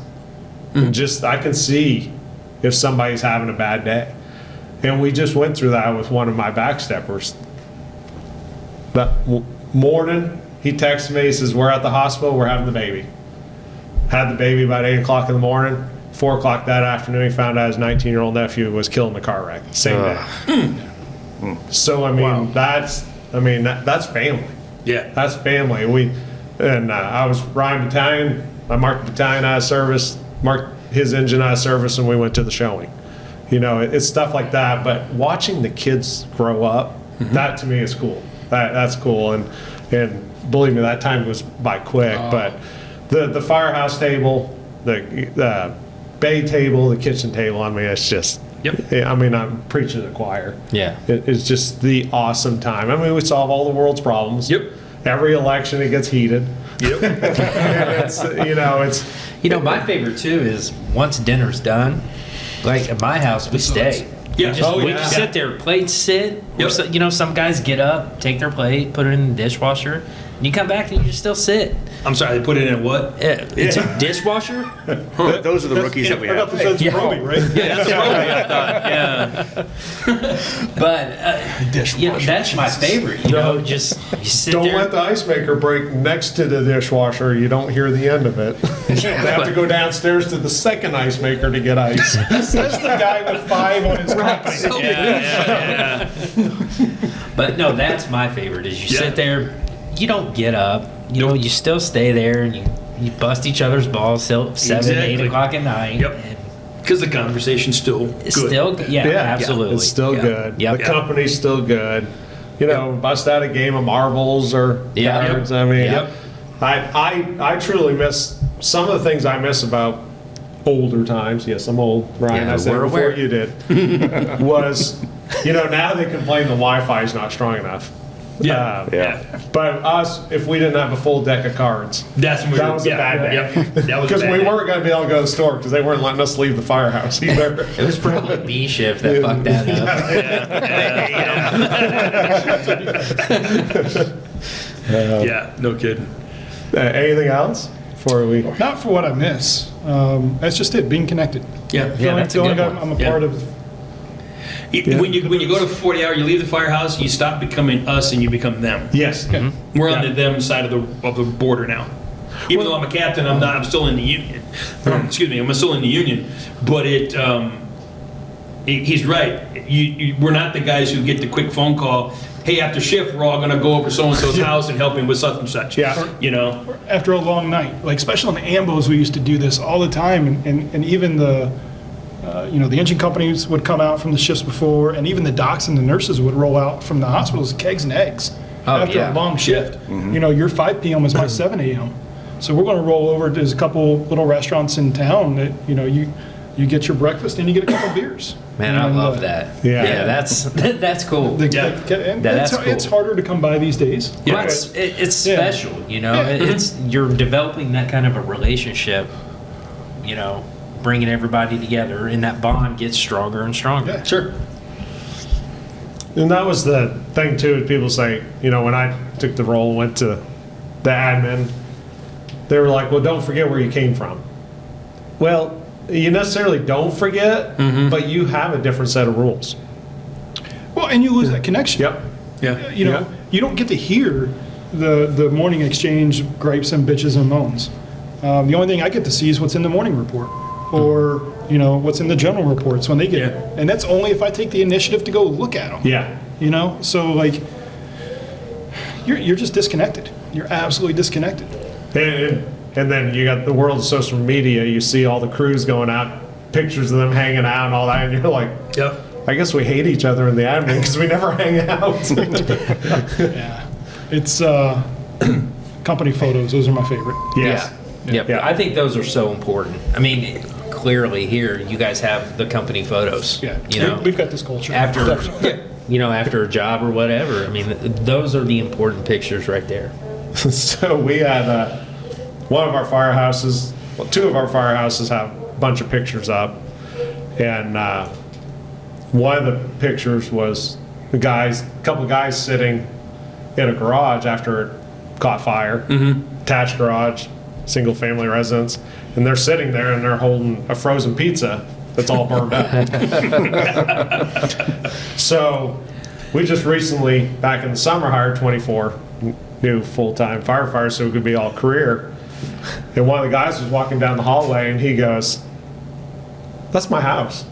and I can see if somebody's having a bad day. And we just went through that with one of my backsteppers. That morning, he texted me, he says, we're at the hospital, we're having the baby. Had the baby about 8 o'clock in the morning. 4 o'clock that afternoon, he found out his 19-year-old nephew was killed in a car wreck, same day. So, I mean, that's family. Yeah. That's family. I was Ryan Battalion, I marked the battalion out of service, marked his engine out of service, and we went to the showing. It's stuff like that, but watching the kids grow up, that to me is cool. That's cool, and believe me, that time goes by quick. But the firehouse table, the bay table, the kitchen table, I mean, it's just, I'm preaching to the choir. Yeah. It's just the awesome time. I mean, we solve all the world's problems. Yep. Every election, it gets heated. Yep. And My favorite too is once dinner's done, like at my house, we stay. Yeah. We just sit there, plates sit. Yep. Some guys get up, take their plate, put it in the dishwasher, and you come back and you just still sit. I'm sorry, they put it in what? It's a dishwasher? Those are the rookies that we have. That's Brody, right? That's probably, I thought, But that's my favorite. Just you sit don't there. let the ice maker break next to the dishwasher. You don't hear the end of it. They have to go downstairs to the second ice maker to get ice. That's the guy with 5 on his company. Yeah. But no, that's my favorite. Is you sit there, you don't get up. You still stay there and you bust each other's balls till 7, 8 o'clock at night. Yep. And Because the conversation's still good. it's still, absolutely. It's still good. Yep. The company's still good. Bust out a game of marbles or cards. I mean, Yep. I truly miss some of the things I miss about older times. Yes, I'm old, Ryan. Yeah, I said we're before aware. you did. Was, now they complain the Wi-Fi is not strong enough. But us, if we didn't have a full deck of cards, That's when that was a bad day. Yep. That was Because a bad we day. weren't going to be able to go to the store because they weren't letting us leave the firehouse either. It was probably B shift that fucked that up. Yeah, no kidding. Anything else before we? Not for what I miss. That's just it, being connected. Yeah. that's a good one. I'm a Yeah. part of. When you go to 40 hour, you leave the firehouse, you stop becoming us and you become them. Yes. We're on Yeah. the them side of the border now. Even though I'm a captain, I'm still in the union. Excuse me, I'm still in the union. But he's right. We're not the guys who get the quick phone call. Hey, after shift, we're all going to go over so and so's house and help him with such and such. Yeah. You know. After a long night, like especially on the ambos, we used to do this all the time, and even the the engine companies would come out from the shifts before, and even the docs and the nurses would roll out from the hospitals, kegs and eggs, Oh, after yeah. a long shift. Your 5 p.m. is my 7 a.m. So we're going to roll over. There's a couple little restaurants in town that you get your breakfast and you get a couple beers. Man, I And, love that. Yeah. That's cool. And That's it's cool. harder to come by these days. Well, it's Yeah. special, It's you're developing that kind of a relationship, bringing everybody together, and that bond gets stronger and stronger. Yeah. Sure. And that was the thing too. People say, when I took the role and went to the admin, they were like, "Well, don't forget where you came from." Well, you necessarily don't forget, but you have a different set of rules. Well, and you lose that connection. Yep. Yeah. You don't get to hear the morning exchange gripes and bitches and moans. The only thing I get to see is what's in the morning report, or what's in the general reports when they get it, and that's only if I take the initiative to go look at them. Yeah. So like, you're just disconnected. You're absolutely disconnected. And then you got the world of social media. You see all the crews going out, pictures of them hanging out and all that, and you're like, Yep. I guess we hate each other in the admin because we never hang out. Yeah, it's company photos. Those are my favorite. Yes. Yep. Yeah. I think those are so important. I mean, clearly here you guys have the company photos. Yeah, You we've got this culture. after after a job or whatever. I mean, those are the important pictures right there. So we had one of our firehouses, well, 2 of our firehouses have a bunch of pictures up, and one of the pictures was a couple guys sitting in a garage after it caught fire, attached garage, single family residence, and they're sitting there and they're holding a frozen pizza that's all burned up. So we just recently, back in the summer, hired 24 new full-time firefighters so it could be all career. And one of the guys was walking down the hallway and he goes, "That's my house."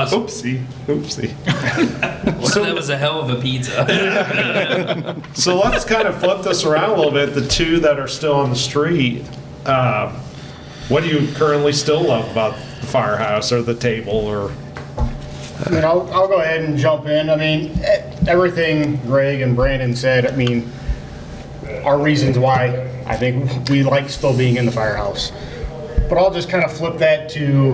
Oopsie. So that was a hell of a pizza. So let's kind of flip this around a little bit. The 2 that are still on the street, what do you currently still love about the firehouse or the table or? I mean, I'll go ahead and jump in. I mean, everything Greg and Brandon said, I mean, are reasons why I think we like still being in the firehouse. But I'll just kind of flip that to,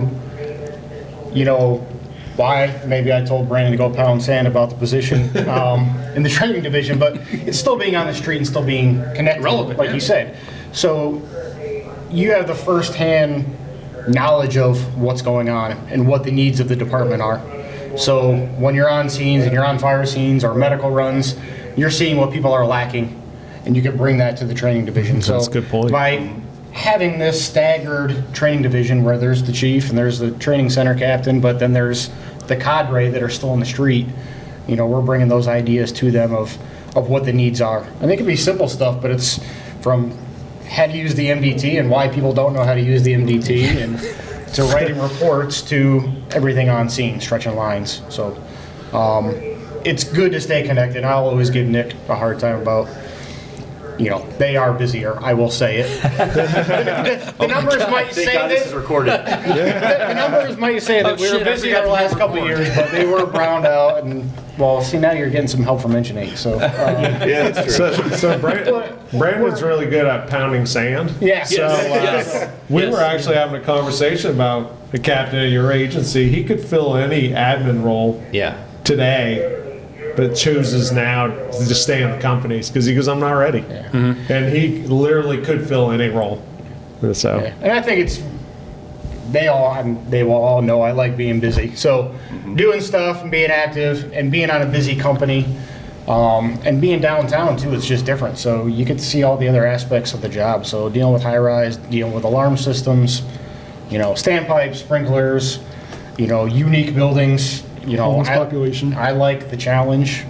why maybe I told Brandon to go pound sand about the position in the training division, but it's still being on the street and still being connected, Relevant, like yeah. you said. So you have the firsthand knowledge of what's going on and what the needs of the department are. So when you're on scenes and you're on fire scenes or medical runs, you're seeing what people are lacking, and you can bring that to the training division. That's So a good point. by having this staggered training division where there's the chief and there's the training center captain, but then there's the cadre that are still in the street, we're bringing those ideas to them of what the needs are. And it can be simple stuff, but it's from how to use the MDT and why people don't know how to use the MDT, and to writing reports to everything on scene, stretching lines. So it's good to stay connected. I'll always give Nick a hard time about, they are busier, I will say it. The numbers might Thank say God this is that, recorded. the numbers might say that we were shit, I busy forgot the to last hit couple of record. years, but they were browned out, and, well, see, now you're getting some help from Engine 8, so. Yeah, that's true. So Brandon's really good at pounding sand. Yeah. So Yes. we Yes. were actually having a conversation about the captain of your agency. He could fill any admin role Yeah. today, but chooses now to just stay in the companies because he goes, "I'm not ready." And he literally could fill any role. So And I think they will all know I like being busy. So doing stuff and being active and being on a busy company, And being downtown too, it's just different. So you get to see all the other aspects of the job. So dealing with high rise, dealing with alarm systems, standpipes, sprinklers, unique buildings, Homeless population. I like the challenge,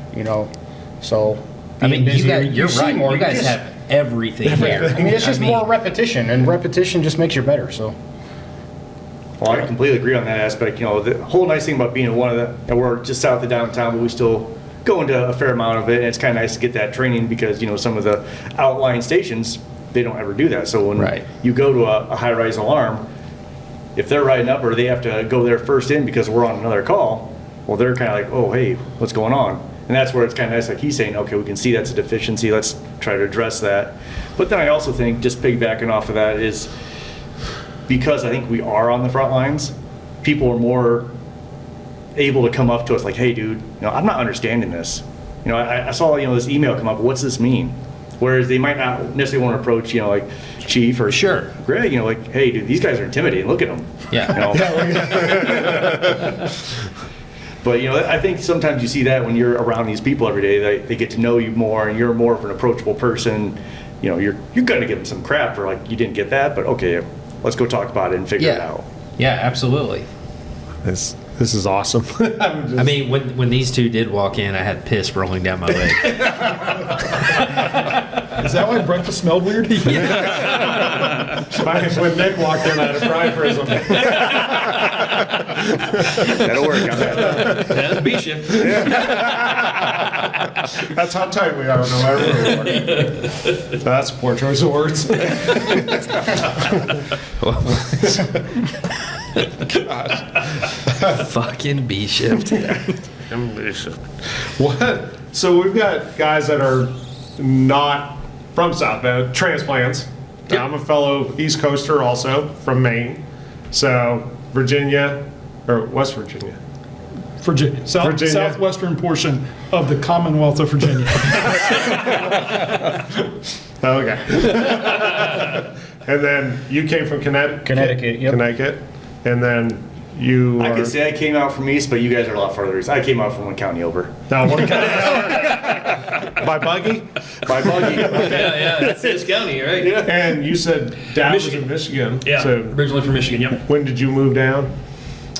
so. I mean, being busier, you're see right. more, You guys just- have everything here. I mean, it's just more repetition, and repetition just makes you better, so. Well, I completely agree on that aspect. The whole nice thing about being in one of the, and we're just south of downtown, but we still go into a fair amount of it. And it's kind of nice to get that training because, some of the outlying stations, they don't ever do that. So when Right. you go to a high-rise alarm, if they're riding up or they have to go there first in because we're on another call, well, they're kind of like, oh, hey, what's going on? And that's where it's kind of nice, like he's saying, okay, we can see that's a deficiency, let's try to address that. But then I also think, just piggybacking off of that, is because I think we are on the front lines, people are more able to come up to us like, hey, dude, I'm not understanding this. I saw, this email come up, what's this mean? Whereas they might not necessarily want to approach, like Chief or Sure. Greg, like, hey, dude, these guys are intimidating, look at them. Yeah. But, I think sometimes you see that when you're around these people every day, they get to know you more and you're more of an approachable person. You're going to give them some crap for like, you didn't get that, but okay, let's go talk about it and figure it Yeah. out. Yeah, absolutely. This is awesome. I mean, when these two did walk in, I had piss rolling down my leg. Is that why breakfast smelled weird? When Nick walked in, I had a fry for him. That'll work. I'm happy. That's B shift. That's how tight we are, no matter where we are. So that's a poor choice of words. Fucking B shift. What? So we've got guys that are not from South Bend, transplants. I'm a fellow East Coaster also from Maine. So Virginia, or West Virginia. Virginia. Virginia. Southwestern portion of the Commonwealth of Virginia. Okay. And then you came from Connecticut? Connecticut, yep. Connecticut. And then you I are... could say I came out from east, but you guys are a lot farther east. I came out from one county over. Now, what by buggy? By buggy. Yeah, that's this county, right? And you said Dad was in Michigan. Michigan. Yeah, So originally from Michigan, yep. when did you move down?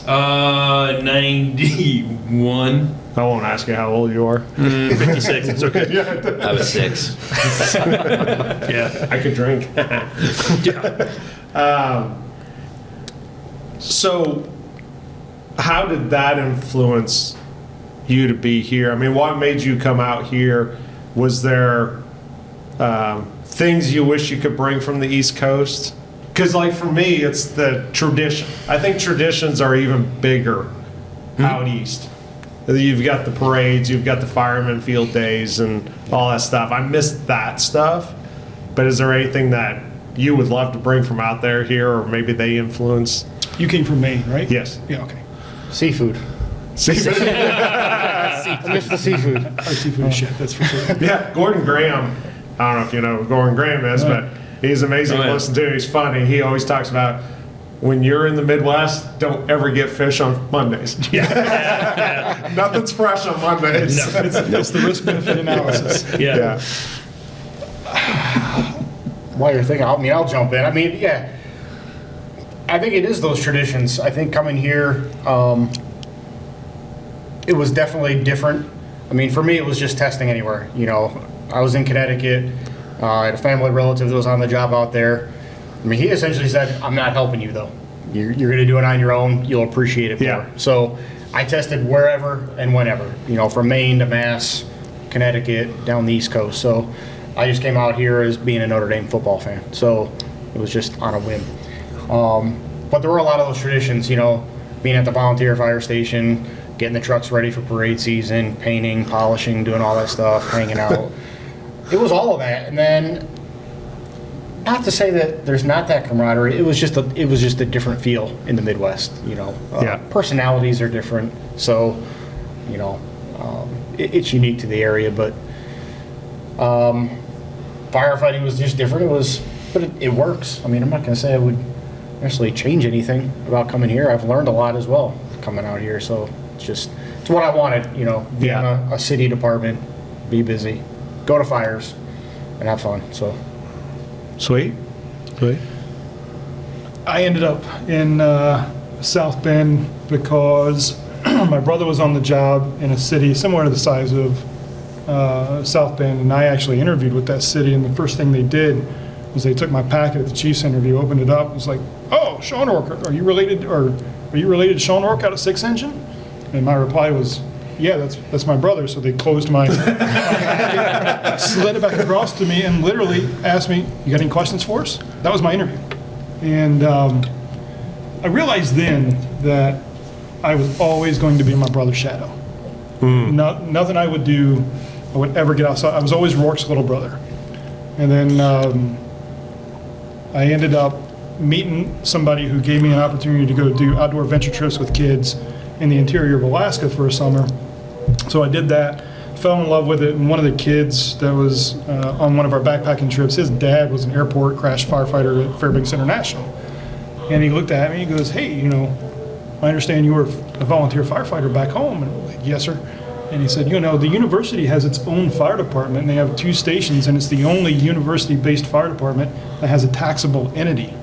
91. I won't ask you how old you are. 56, it's okay. I was 6. Yeah. I could drink. Yeah. So, how did that influence you to be here? I mean, what made you come out here? Was there things you wish you could bring from the East Coast? Because, like, for me, it's the tradition. I think traditions are even bigger out east. You've got the parades, you've got the fireman field days, and all that stuff. I miss that stuff. But is there anything that you would love to bring from out there here, or maybe they influence? You came from Maine, right? Yes. Yeah, okay. Seafood. I miss the seafood. Our seafood shit, that's for sure. Yeah, Gordon Graham. I don't know if you know who Gordon Graham is, but he's amazing Oh, to yeah. listen to. He's funny. He always talks about when you're in the Midwest, don't ever get fish on Mondays. Yeah. Nothing's fresh on Mondays. No. It's the risk-benefit analysis. Yeah. Yeah. While you're thinking, I'll jump in. I mean, yeah. I think it is those traditions. I think coming here, it was definitely different. I mean, for me, it was just testing anywhere. I was in Connecticut. I had a family relative that was on the job out there. I mean, he essentially said, I'm not helping you, though. You're going to do it on your own. You'll appreciate it more. Yeah. So I tested wherever and whenever, from Maine to Mass, Connecticut, down the East Coast. So I just came out here as being a Notre Dame football fan. So it was just on a whim. But there were a lot of those traditions, being at the volunteer fire station, getting the trucks ready for parade season, painting, polishing, doing all that stuff, hanging out. It was all of that. And then, not to say that there's not that camaraderie, it was just a different feel in the Midwest, Yeah. Personalities are different. So, it's unique to the area, but firefighting was just different. But it works. I mean, I'm not going to say I would necessarily change anything about coming here. I've learned a lot as well coming out here. So it's what I wanted, being Yeah. a city department, be busy, go to fires, and have fun. So Sweet. Sweet. I ended up in South Bend because my brother was on the job in a city similar to the size of South Bend, and I actually interviewed with that city, and the first thing they did was they took my packet at the Chiefs interview, opened it up, and was like, "Oh, Sean O'Rourke, are you related to Sean O'Rourke out of 6 Engine?" And my reply was, "Yeah, that's my brother." So they closed my packet, slid it back across to me, and literally asked me, "You got any questions for us?" That was my interview, and I realized then that I was always going to be my brother's shadow. Nothing I would do, I would ever get outside. I was always Rourke's little brother. And then I ended up meeting somebody who gave me an opportunity to go do outdoor venture trips with kids in the interior of Alaska for a summer. So I did that, fell in love with it, and one of the kids that was on one of our backpacking trips, his dad was an airport crash firefighter at Fairbanks International. And he looked at me and he goes, "Hey, I understand you were a volunteer firefighter back home." And I'm like, "Yes, sir." And he said, "The university has its own fire department, and they have 2 stations, and it's the only university-based fire department that has a taxable entity.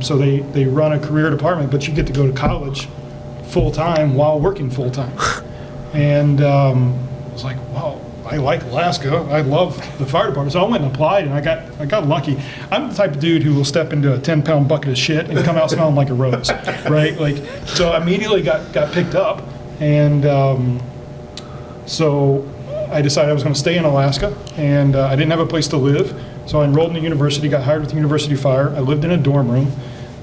So they run a career department, but you get to go to college full-time while working full-time." And I was like, "Wow, I like Alaska. I love the fire department." So I went and applied, and I got lucky. I'm the type of dude who will step into a 10-pound bucket of shit and come out smelling like a rose, right? So I immediately got picked up, and so I decided I was going to stay in Alaska, and I didn't have a place to live. So I enrolled in the university, got hired with the University Fire. I lived in a dorm room.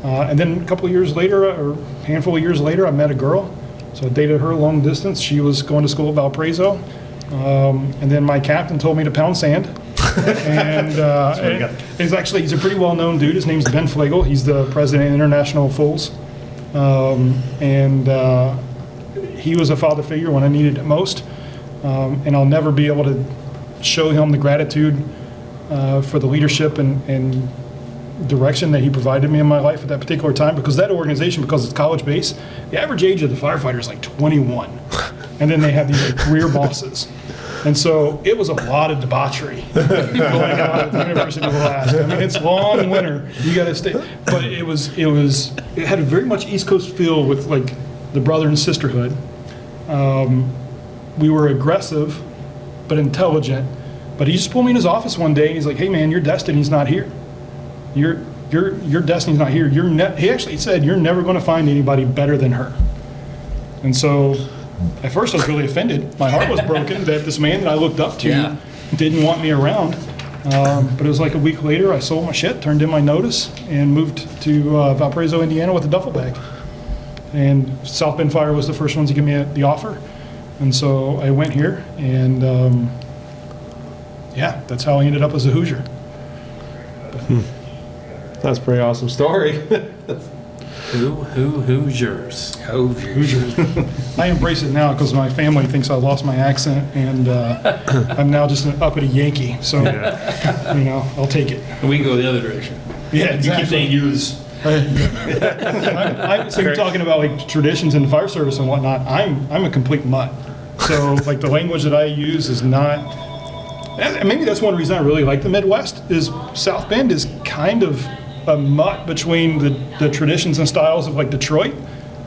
And then a couple of years later, or a handful of years later, I met a girl. So I dated her long distance. She was going to school at Valparaiso. And then my captain told me to pound sand. And he's a pretty well-known dude. His name's Ben Flegel. He's the president of International Fools. He was a father figure when I needed it most. And I'll never be able to show him the gratitude for the leadership and direction that he provided me in my life at that particular time, because that organization, because it's college-based, the average age of the firefighter is like 21. And then they have these career bosses. And so it was a lot of debauchery going on at the University of Alaska. I mean, it's long winter. You got to stay. But it had a very much East Coast feel with like the brother and sisterhood. We were aggressive, but intelligent. But he just pulled me in his office one day and he's like, "Hey man, your destiny's not here. Your destiny's not here. He actually said, "You're never going to find anybody better than her." And so at first I was really offended. My heart was broken that this man that I looked up to didn't want me around. But it was like a week later, I sold my shit, turned in my notice, and moved to Valparaiso, Indiana with a duffel bag. And South Bend Fire was the first ones to give me the offer. And so I went here, and that's how I ended up as a Hoosier. That's a pretty awesome story. Hoosiers? Hoosiers. I embrace it now because my family thinks I lost my accent, and I'm now just an uppity Yankee. So, I'll take it. And we can go the other direction. Yeah, You keep saying use. So you're talking about like traditions in the fire service and whatnot. I'm a complete mutt. So like the language that I use is not. And maybe that's one reason I really like the Midwest is South Bend is kind of a mutt between the traditions and styles of like Detroit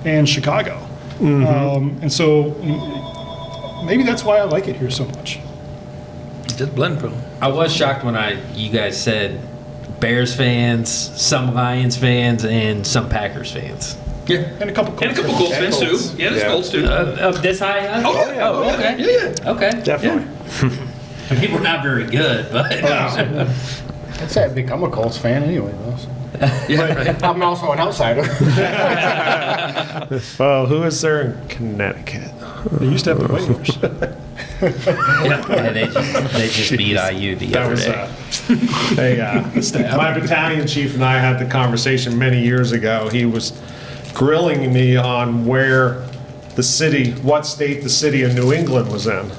and Chicago. And so maybe that's why I like it here so much. Just blend from them. I was shocked when you guys said Bears fans, some Lions fans, and some Packers fans. Yeah. And a couple Colts fans too. Yeah, there's Colts too. Of this high? Oh, okay. Yeah. Okay. Definitely. People are not very good, but I'd say I've become a Colts fan anyway, though. So. Yeah, right. I'm also an outsider. Well, who is there in Connecticut? They used to have the Whalers. yeah, they just beat IU the That other was day. my battalion chief and I had the conversation many years ago. He was grilling me on what state the city of New England was in.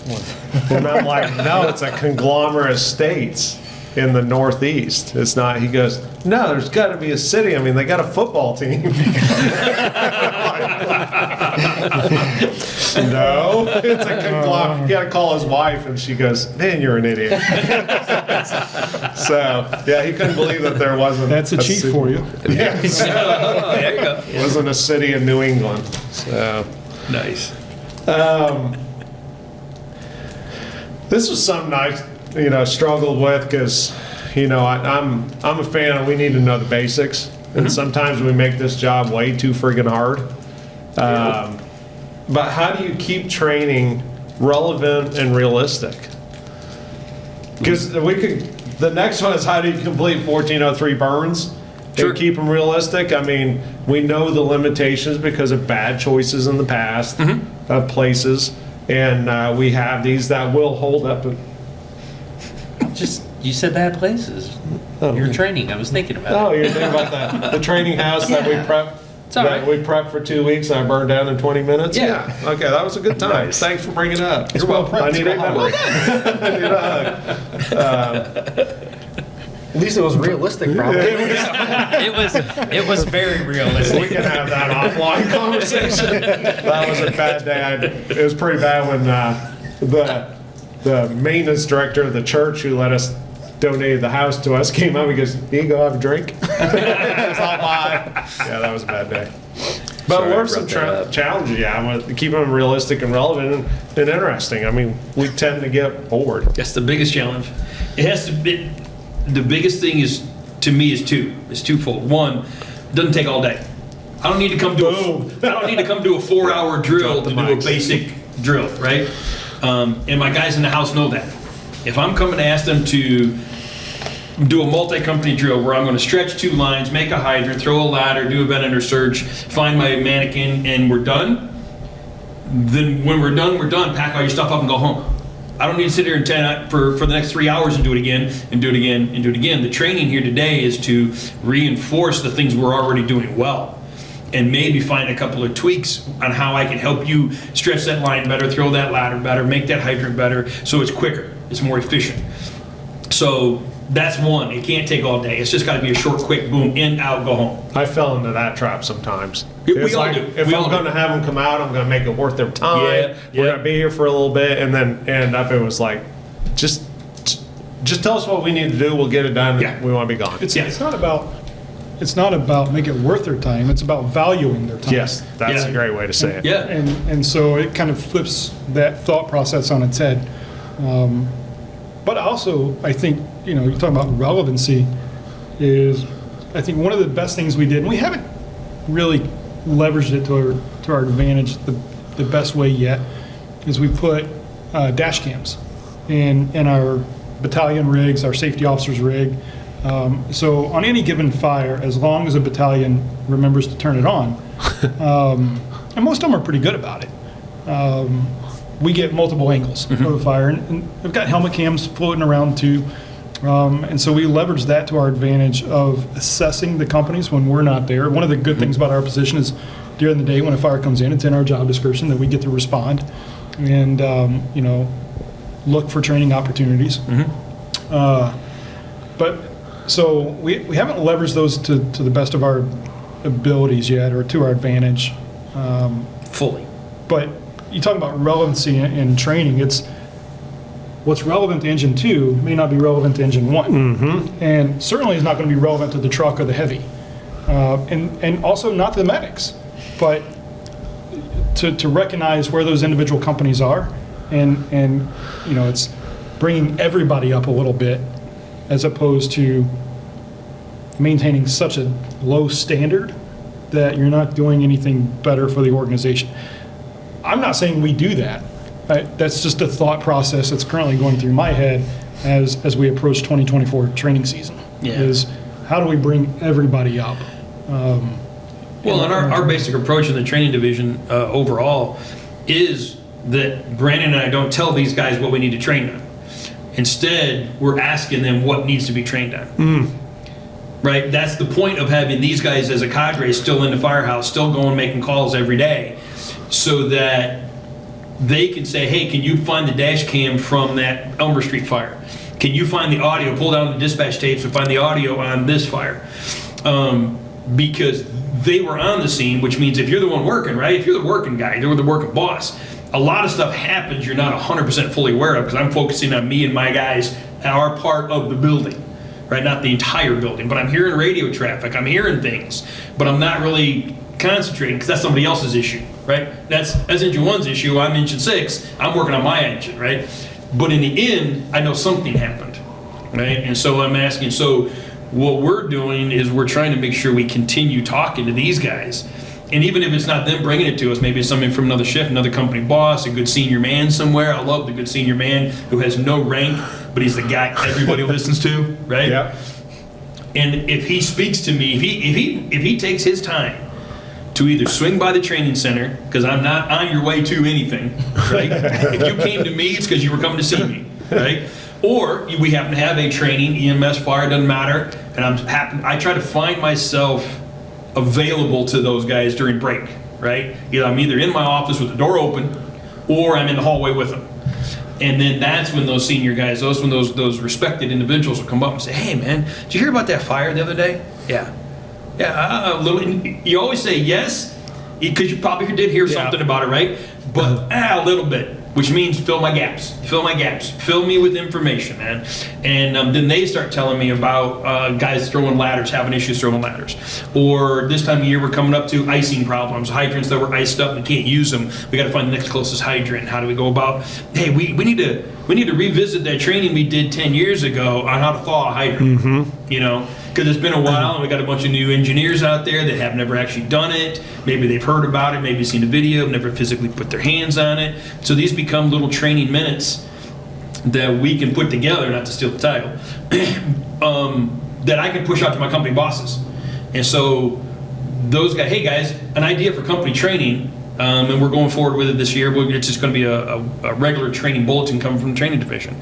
And I'm like, no, it's a conglomerate of states in the Northeast. It's not, he goes, no, there's got to be a city. I mean, they got a football team. I'm like, No, it's a conglomerate. He had to call his wife, and she goes, "Man, you're an idiot." So, yeah, he couldn't believe that there wasn't. That's a cheat city- for you. Yes, There you go. wasn't a city in New England. So, Nice. this was something I, struggled with because, I'm a fan, and we need to know the basics. And sometimes we make this job way too friggin' hard. But how do you keep training relevant and realistic? Because the next one is how do you complete 1403 burns Sure. and keep them realistic? I mean, we know the limitations because of bad choices in the past of places. And we have these that will hold up. Just, you said bad places. Your training, I was thinking about Oh, it. you're thinking about the training house that we Yeah. prepped? It's all That right. we prepped for 2 weeks and I burned down in 20 minutes? Yeah. Okay, that was a good time. Nice. Thanks for bringing it up. It's well prepped. I need a Great hug. memory. I need a hug. At least it was realistic, probably. It was very We realistic. can have that offline conversation. That was a bad day. It was pretty bad when the maintenance director of the church who let us donated the house to us came up. He goes, "Do you go have a drink?" It's all mine. Yeah, that was a bad day. But Sorry, what I are some brought that up. challenges? Yeah, with keeping them realistic and relevant and interesting. I mean, we tend to get bored. That's the biggest challenge. It has to be, the biggest thing is, to me, is twofold. One, it doesn't take all day. I don't need to come do a 4-hour drill Drop the to do a mics. basic drill, right? And my guys in the house know that. If I'm coming to ask them to do a multi-company drill where I'm going to stretch 2 lines, make a hydrant, throw a ladder, do a bed under surge, find my mannequin, and we're done, then when we're done, pack all your stuff up and go home. I don't need to sit here and for the next 3 hours and do it again, and do it again, and do it again. The training here today is to reinforce the things we're already doing well, and maybe find a couple of tweaks on how I can help you stretch that line better, throw that ladder better, make that hydrant better, so it's quicker, it's more efficient. So that's one. It can't take all day. It's just got to be a short, quick, boom, in, out, go home. I fell into that trap sometimes. We It's all like, do. if We I'm all going do. to have them come out, I'm going to make it worth their time. Yeah, We're yeah. going to be here for a little bit, and then end up it was like, just tell us what we need to do. We'll get it done. And Yeah. we want to be gone. It's not about making it worth their time. It's about valuing their time. Yes, that's Yeah. a great way to say it. Yeah. And so it kind of flips that thought process on its head. But also, I think, you're talking about relevancy, is I think one of the best things we did, and we haven't really leveraged it to our advantage the best way yet, is we put dash cams in our battalion rigs, our safety officers rig. So on any given fire, as long as a battalion remembers to turn it on, and most of them are pretty good about it, we get multiple angles for the fire. And we've got helmet cams floating around too. And so we leverage that to our advantage of assessing the companies when we're not there. One of the good things about our position is during the day when a fire comes in, it's in our job description that we get to respond and, look for training opportunities. But so we haven't leveraged those to the best of our abilities yet, or to our advantage. Fully. But you talk about relevancy in training, it's what's relevant to engine 2 may not be relevant to engine 1. And certainly is not going to be relevant to the truck or the heavy. And also not to the medics. But to recognize where those individual companies are, and it's bringing everybody up a little bit as opposed to maintaining such a low standard that you're not doing anything better for the organization. I'm not saying we do that. That's just a thought process that's currently going through my head as we approach 2024 training season. Yeah. Is how do we bring everybody up? Well, and our basic approach in the training division overall is that Brandon and I don't tell these guys what we need to train on. Instead, we're asking them what needs to be trained on. Right? That's the point of having these guys as a cadre still in the firehouse, still going making calls every day, so that they can say, hey, can you find the dash cam from that Elmer Street fire? Can you find the audio, pull down the dispatch tapes and find the audio on this fire? because they were on the scene, which means if you're the one working, right? If you're the working guy, you're the working boss, a lot of stuff happens you're not 100% fully aware of, because I'm focusing on me and my guys at our part of the building, right? Not the entire building, but I'm hearing radio traffic, I'm hearing things, but I'm not really concentrating because that's somebody else's issue, right? That's engine 1's issue, I'm engine 6, I'm working on my engine, right? But in the end, I know something happened, right? And so I'm asking, so what we're doing is we're trying to make sure we continue talking to these guys. And even if it's not them bringing it to us, maybe it's somebody from another shift, another company boss, a good senior man somewhere. I love the good senior man who has no rank, but he's the guy everybody listens to, right? Yeah. And if he speaks to me, if he takes his time to either swing by the training center, because I'm not on your way to anything, right? If you came to me, it's because you were coming to see me, right? Or we happen to have a training, EMS, fire, doesn't matter, and I try to find myself available to those guys during break, right? I'm either in my office with the door open, or I'm in the hallway with them. And then that's when those senior guys, those respected individuals will come up and say, "Hey man, did you hear about that fire the other day?" Yeah. Yeah, a little. You always say yes, because you probably did hear something about it, right? But a little bit, which means fill my gaps, fill me with information, man. And then they start telling me about guys throwing ladders, having issues throwing ladders. Or this time of year, we're coming up to icing problems, hydrants that were iced up and can't use them. We got to find the next closest hydrant. How do we go about? Hey, we need to revisit that training we did 10 years ago on how to thaw a hydrant. You know, because it's been a while and we got a bunch of new engineers out there that have never actually done it. Maybe they've heard about it, maybe seen a video, never physically put their hands on it. So these become little training minutes that we can put together, not to steal the title, that I can push out to my company bosses. And so those guys, hey guys, an idea for company training, and we're going forward with it this year. It's just going to be a regular training bulletin coming from the training division.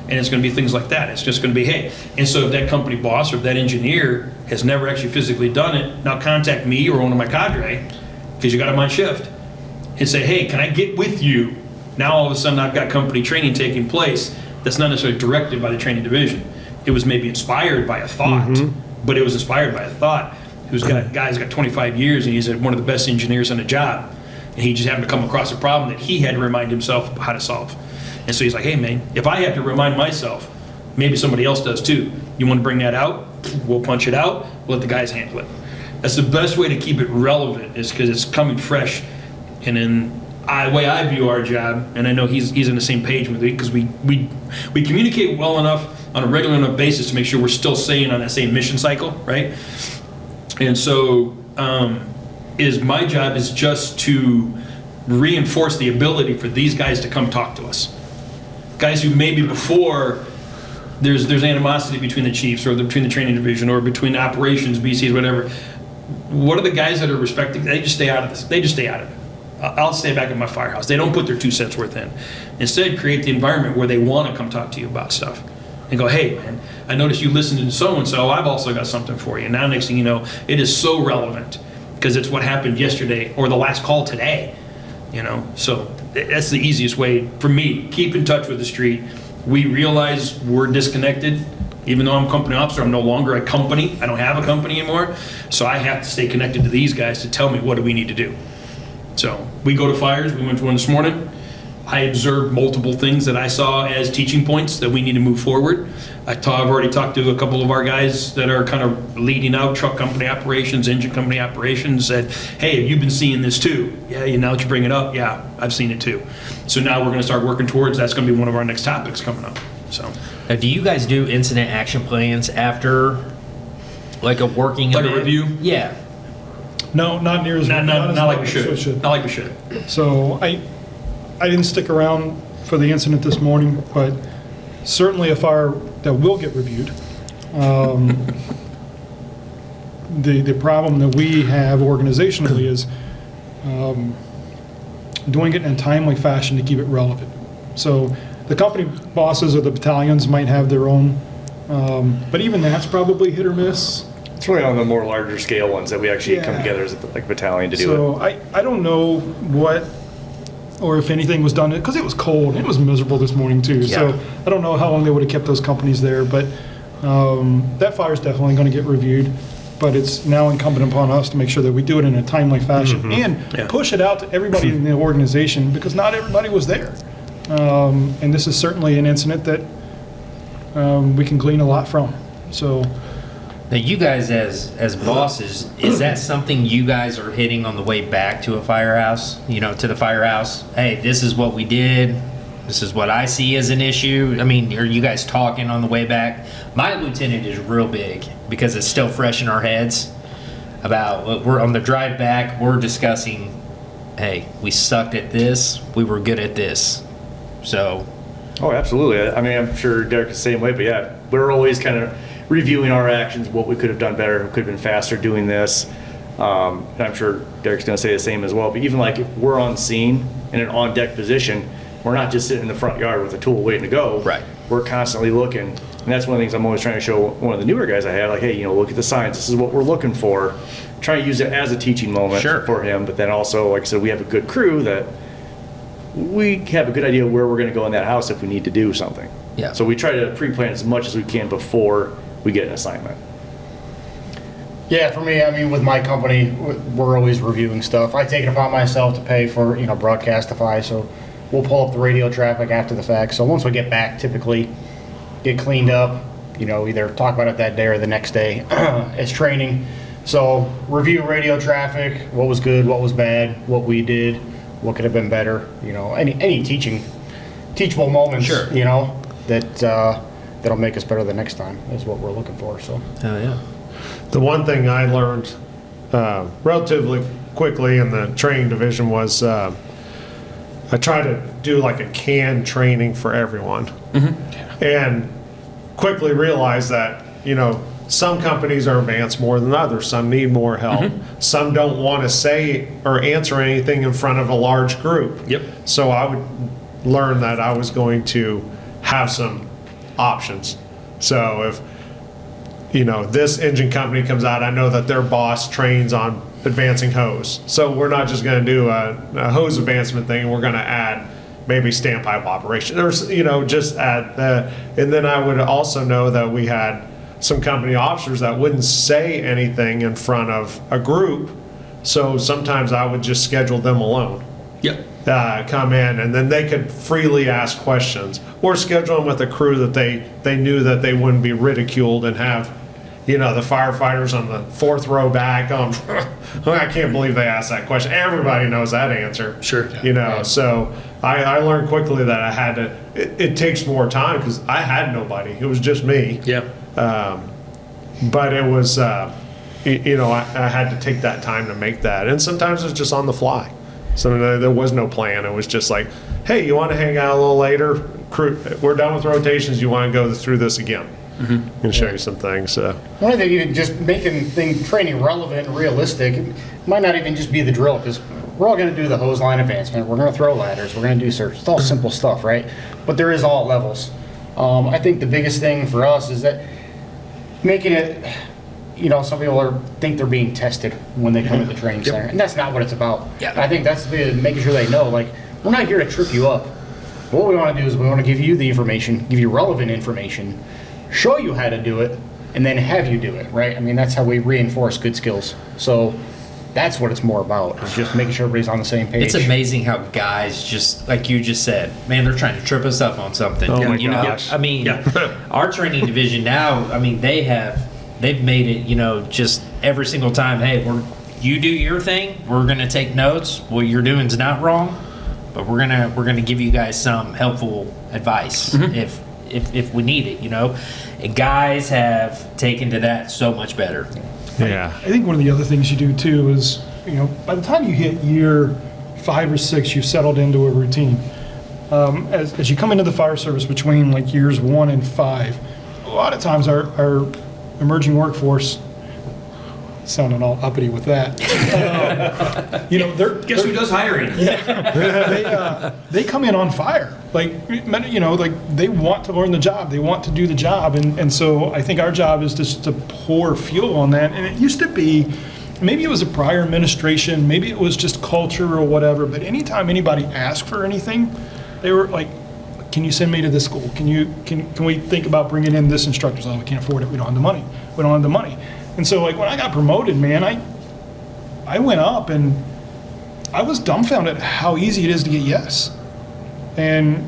And it's going to be things like that. It's just going to be, hey, and so if that company boss or if that engineer has never actually physically done it, now contact me or one of my cadre, because you got them on shift, and say, hey, can I get with you? Now all of a sudden I've got company training taking place that's not necessarily directed by the training division. It was maybe inspired by a thought, but it was inspired by a thought. Guy's got 25 years and he's one of the best engineers on the job. And he just happened to come across a problem that he had to remind himself how to solve. And so he's like, hey man, if I have to remind myself, maybe somebody else does too. You want to bring that out? We'll punch it out, we'll let the guys handle it. That's the best way to keep it relevant, is because it's coming fresh. And then the way I view our job, and I know he's on the same page with me, because we communicate well enough on a regular enough basis to make sure we're still staying on that same mission cycle, right? And so my job is just to reinforce the ability for these guys to come talk to us. Guys who maybe before there's animosity between the chiefs or between the training division or between the operations, BCs, whatever. What are the guys that are respecting? They just stay out of this. They just stay out of it. I'll stay back at my firehouse. They don't put their 2 cents worth in. Instead, create the environment where they want to come talk to you about stuff. And go, hey man, I noticed you listened to so-and-so, I've also got something for you. Now next thing you know, it is so relevant because it's what happened yesterday or the last call today. You know, so that's the easiest way for me. Keep in touch with the street. We realize we're disconnected. Even though I'm a company officer, I'm no longer a company. I don't have a company anymore. So I have to stay connected to these guys to tell me what do we need to do. So we go to fires. We went to one this morning. I observed multiple things that I saw as teaching points that we need to move forward. I've already talked to a couple of our guys that are kind of leading out truck company operations, engine company operations, said, hey, have you been seeing this too? Yeah, now that you bring it up, yeah, I've seen it too. So now we're going to start working towards, that's going to be one of our next topics coming up. So, Now, do you guys do incident action plans after like a working like a event? review? Yeah. No, not near as Not as like we much as should. Not like we should. So I didn't stick around for the incident this morning, but certainly a fire that will get reviewed. The problem that we have organizationally is doing it in a timely fashion to keep it relevant. So the company bosses or the battalions might have their own, but even that's probably hit or miss. It's really on the more larger scale ones that we actually come Yeah. together as a battalion to do it. So I don't know what, or if anything was done, because it was cold, it was miserable this morning too. So Yeah. I don't know how long they would have kept those companies there, but that fire's definitely going to get reviewed. but it's now incumbent upon us to make sure that we do it in a timely fashion and Yeah. push it out to everybody in the organization, because not everybody was there. And this is certainly an incident that we can glean a lot from. So, Now, you guys as bosses, is that something you guys are hitting on the way back to a firehouse? You know, to the firehouse? Hey, this is what we did. This is what I see as an issue. I mean, are you guys talking on the way back? My lieutenant is real big because it's still fresh in our heads about, we're on the drive back, we're discussing, hey, we sucked at this, we were good at this. So, Oh, absolutely. I mean, I'm sure Derek is the same way, but yeah, we're always kind of reviewing our actions, what we could have done better, could have been faster doing this. And I'm sure Derek's going to say the same as well. But even like if we're on scene in an on-deck position, we're not just sitting in the front yard with a tool waiting to go. Right. We're constantly looking. And that's one of the things I'm always trying to show one of the newer guys I have, like, hey, you know, look at the signs. This is what we're looking for. Try to use it as a teaching moment Sure. for him. But then also, like I said, we have a good crew that we have a good idea where we're going to go in that house if we need to do something. Yeah. So we try to pre-plan as much as we can before we get an assignment. Yeah, for me, I mean, with my company, we're always reviewing stuff. I take it upon myself to pay for, Broadcastify, so we'll pull up the radio traffic after the fact. So once we get back, typically get cleaned up, either talk about it that day or the next day as training. So review radio traffic, what was good, what was bad, what we did, what could have been better, any teachable moments, Sure. that'll make us better the next time is what we're looking for, so. oh yeah. The one thing I learned relatively quickly in the training division was I try to do like a canned training for everyone. And quickly realized that, some companies are advanced more than others. Some need more help. Some don't want to say or answer anything in front of a large group. Yep. So I would learn that I was going to have some options. So if this engine company comes out, I know that their boss trains on advancing hose. So we're not just going to do a hose advancement thing. We're going to add maybe standpipe operation, or just add that. And then I would also know that we had some company officers that wouldn't say anything in front of a group. So sometimes I would just schedule them alone. Yep. Come in, and then they could freely ask questions, or schedule them with a crew that they knew that they wouldn't be ridiculed, and have the firefighters on the fourth row back on I can't believe they asked that question. Everybody knows that answer. Sure. So I learned quickly that I had to, it takes more time because I had nobody. It was just me. Yeah. But it was I had to take that time to make that, and sometimes it's just on the fly. So there was no plan. It was just like, hey, you want to hang out a little later? Crew, we're done with rotations. You want to go through this again? And show you some things. So. One thing, even just making training relevant and realistic, it might not even just be the drill, because we're all going to do the hose line advancement. We're going to throw ladders. We're going to do search. It's all simple stuff, right? But there is all levels. I think the biggest thing for us is that making it, some people think they're being tested when they come to the training center, and that's not what it's about. Yeah. I think that's making sure they know, like, we're not here to trip you up. What we want to do is we want to give you the information, give you relevant information, show you how to do it, and then have you do it, right? I mean, that's how we reinforce good skills. So that's what it's more about, is just making sure everybody's on the same page. It's amazing how guys, just like you just said, man, they're trying to trip us up on something. Oh my You know, gosh. I mean, Yeah. our training division now, I mean, they've made it, just every single time, hey, you do your thing, we're gonna take notes. What you're doing is not wrong, but we're gonna give you guys some helpful advice if we need it, And guys have taken to that so much better. Yeah. I think one of the other things you do too is, by the time you hit year 5 or 6, you've settled into a routine. As you come into the fire service between like years 1 and 5, a lot of times our emerging workforce, sounding all uppity with that, Guess who does hiring? they come in on fire. Like they want to learn the job. They want to do the job. And so I think our job is just to pour fuel on that. And it used to be, maybe it was a prior administration, maybe it was just culture or whatever, but anytime anybody asked for anything, they were like, can you send me to this school? Can we think about bringing in this instructor? Oh, we can't afford it. We don't have the money. We don't have the money. And so like when I got promoted, man, I went up and I was dumbfounded at how easy it is to get yes. And,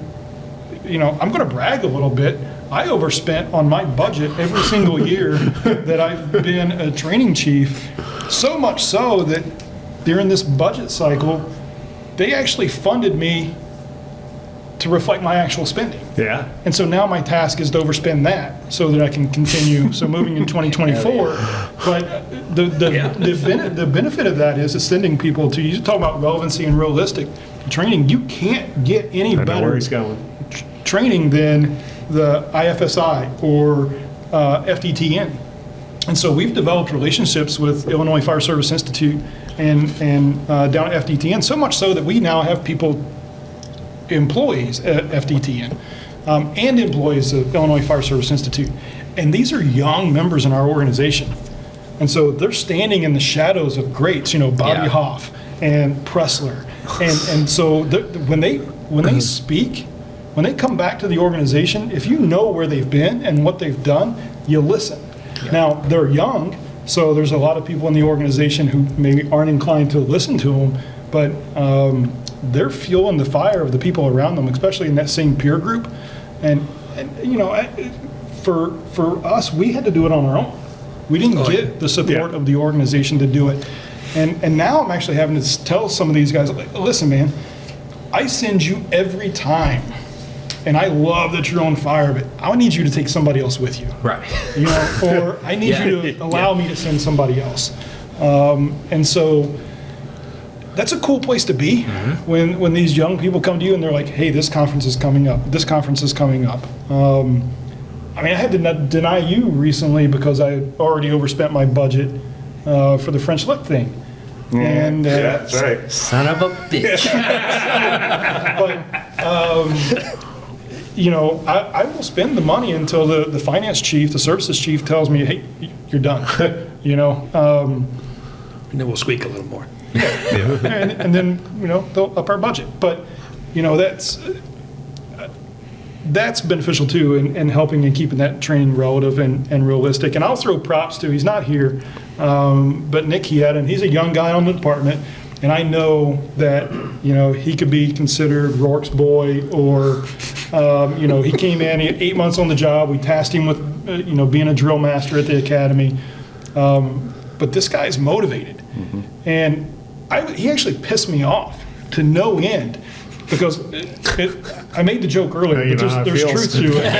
you know, I'm going to brag a little bit. I overspent on my budget every single year that I've been a training chief, so much so that during this budget cycle, they actually funded me to reflect my actual spending. Yeah. And so now my task is to overspend that so that I can continue. So moving in 2024, but the benefit of that is sending people to, you talk about relevancy and realistic training. You can't get any I know better where he's going. training than the IFSI or FDTN. And so we've developed relationships with Illinois Fire Service Institute and down at FDTN, so much so that we now have employees at FDTN and employees of Illinois Fire Service Institute. And these are young members in our organization. And so they're standing in the shadows of greats, you know, Bobby Yeah. Hoff and Pressler. And so when they speak, when they come back to the organization, if you know where they've been and what they've done, you listen. Now, they're young, so there's a lot of people in the organization who maybe aren't inclined to listen to them, but they're fueling the fire of the people around them, especially in that same peer group. And you know, for us, we had to do it on our own. We didn't get the support of the organization to do it. And now I'm actually having to tell some of these guys, like, listen, man, I send you every time. And I love that you're on fire, but I need you to take somebody else with you. Right. You know, or I need you to allow me to send somebody else. And so that's a cool place to be when these young people come to you and they're like, hey, this conference is coming up. This conference is coming up. I mean, I had to deny you recently because I already overspent my budget for the French Lick thing. And Yeah, that's right. Son of a bitch. but you know, I will spend the money until the finance chief, the services chief tells me, hey, you're done. You know, And then we'll squeak a little more. and then, you know, they'll up our budget. But, you know, that's beneficial too in helping and keeping that training relative and realistic. And I'll throw props to, he's not here, but Nick Chietta, and he's a young guy on the department. And I know that, you know, he could be considered Rourke's boy, or, you know, he came in, he had 8 months on the job. We tasked him with, you know, being a drill master at the academy. But this guy's motivated. And he actually pissed me off to no end, because I made the joke earlier, you but know how it there's feels. truth to it.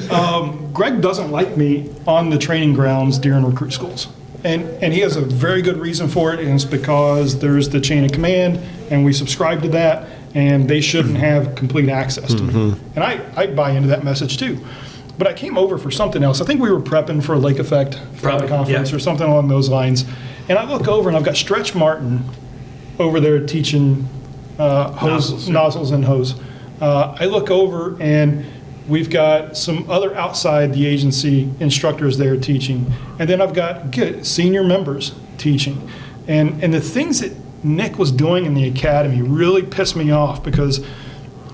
Right. Greg doesn't like me on the training grounds during recruit schools. And he has a very good reason for it, and it's because there's the chain of command, and we subscribe to that, and they shouldn't have complete access to me. And I buy into that message too. But I came over for something else. I think we were prepping for a Lake Effect Probably, conference yeah. or something along those lines. And I look over and I've got Stretch Martin over there teaching nozzles and hose. I look over and we've got some other outside the agency instructors there teaching. And then I've got senior members teaching. And the things that Nick was doing in the academy really pissed me off, because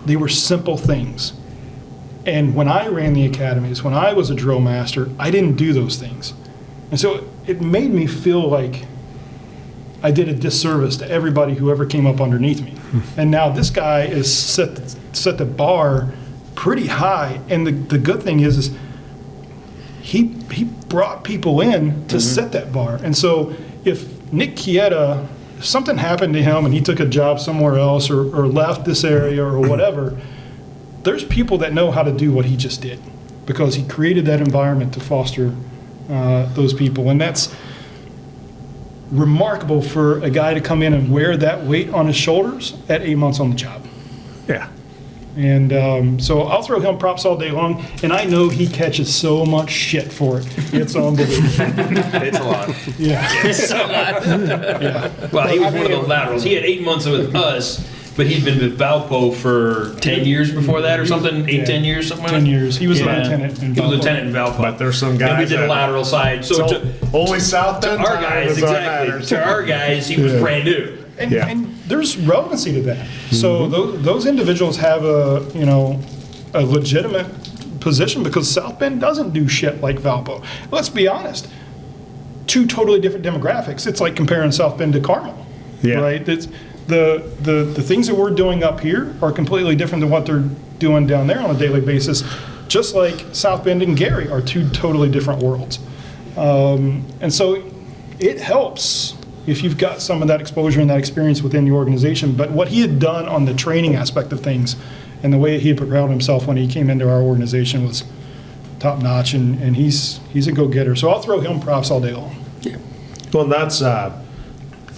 they were simple things. And when I ran the academies, when I was a drill master, I didn't do those things. And so it made me feel like I did a disservice to everybody who ever came up underneath me. And now this guy is set the bar pretty high. And the good thing is he brought people in to set that bar. And so if Nick Chietta, if something happened to him and he took a job somewhere else or left this area or whatever, there's people that know how to do what he just did, because he created that environment to foster those people. And that's remarkable for a guy to come in and wear that weight on his shoulders at 8 months on the job. Yeah. And so I'll throw him props all day long, and I know he catches so much shit for it. It's unbelievable. It's a lot. Yeah. Well, he was one of the laterals. He had 8 months with us, but he'd been with Valpo for 10 years before that or something, 10 years, something like that. 10 years. He was a Yeah. lieutenant in He was Valpo. lieutenant in Valpo. But there's some And we guys did a that- lateral side. So So to only South Bend our time guys, is what exactly. matters. To our guys, he was Yeah. brand new. And, Yeah. and there's relevancy to that. So those individuals have a legitimate position because South Bend doesn't do shit like Valpo. Let's be honest. Two totally different demographics. It's like comparing South Bend to Carmel, Yeah. right? It's the things that we're doing up here are completely different than what they're doing down there on a daily basis. Just like South Bend and Gary are two totally different worlds, and so it helps if you've got some of that exposure and that experience within the organization. But what he had done on the training aspect of things, and the way he had propelled himself when he came into our organization was top notch, and he's a go-getter. So I'll throw him props all day long. Well, and that's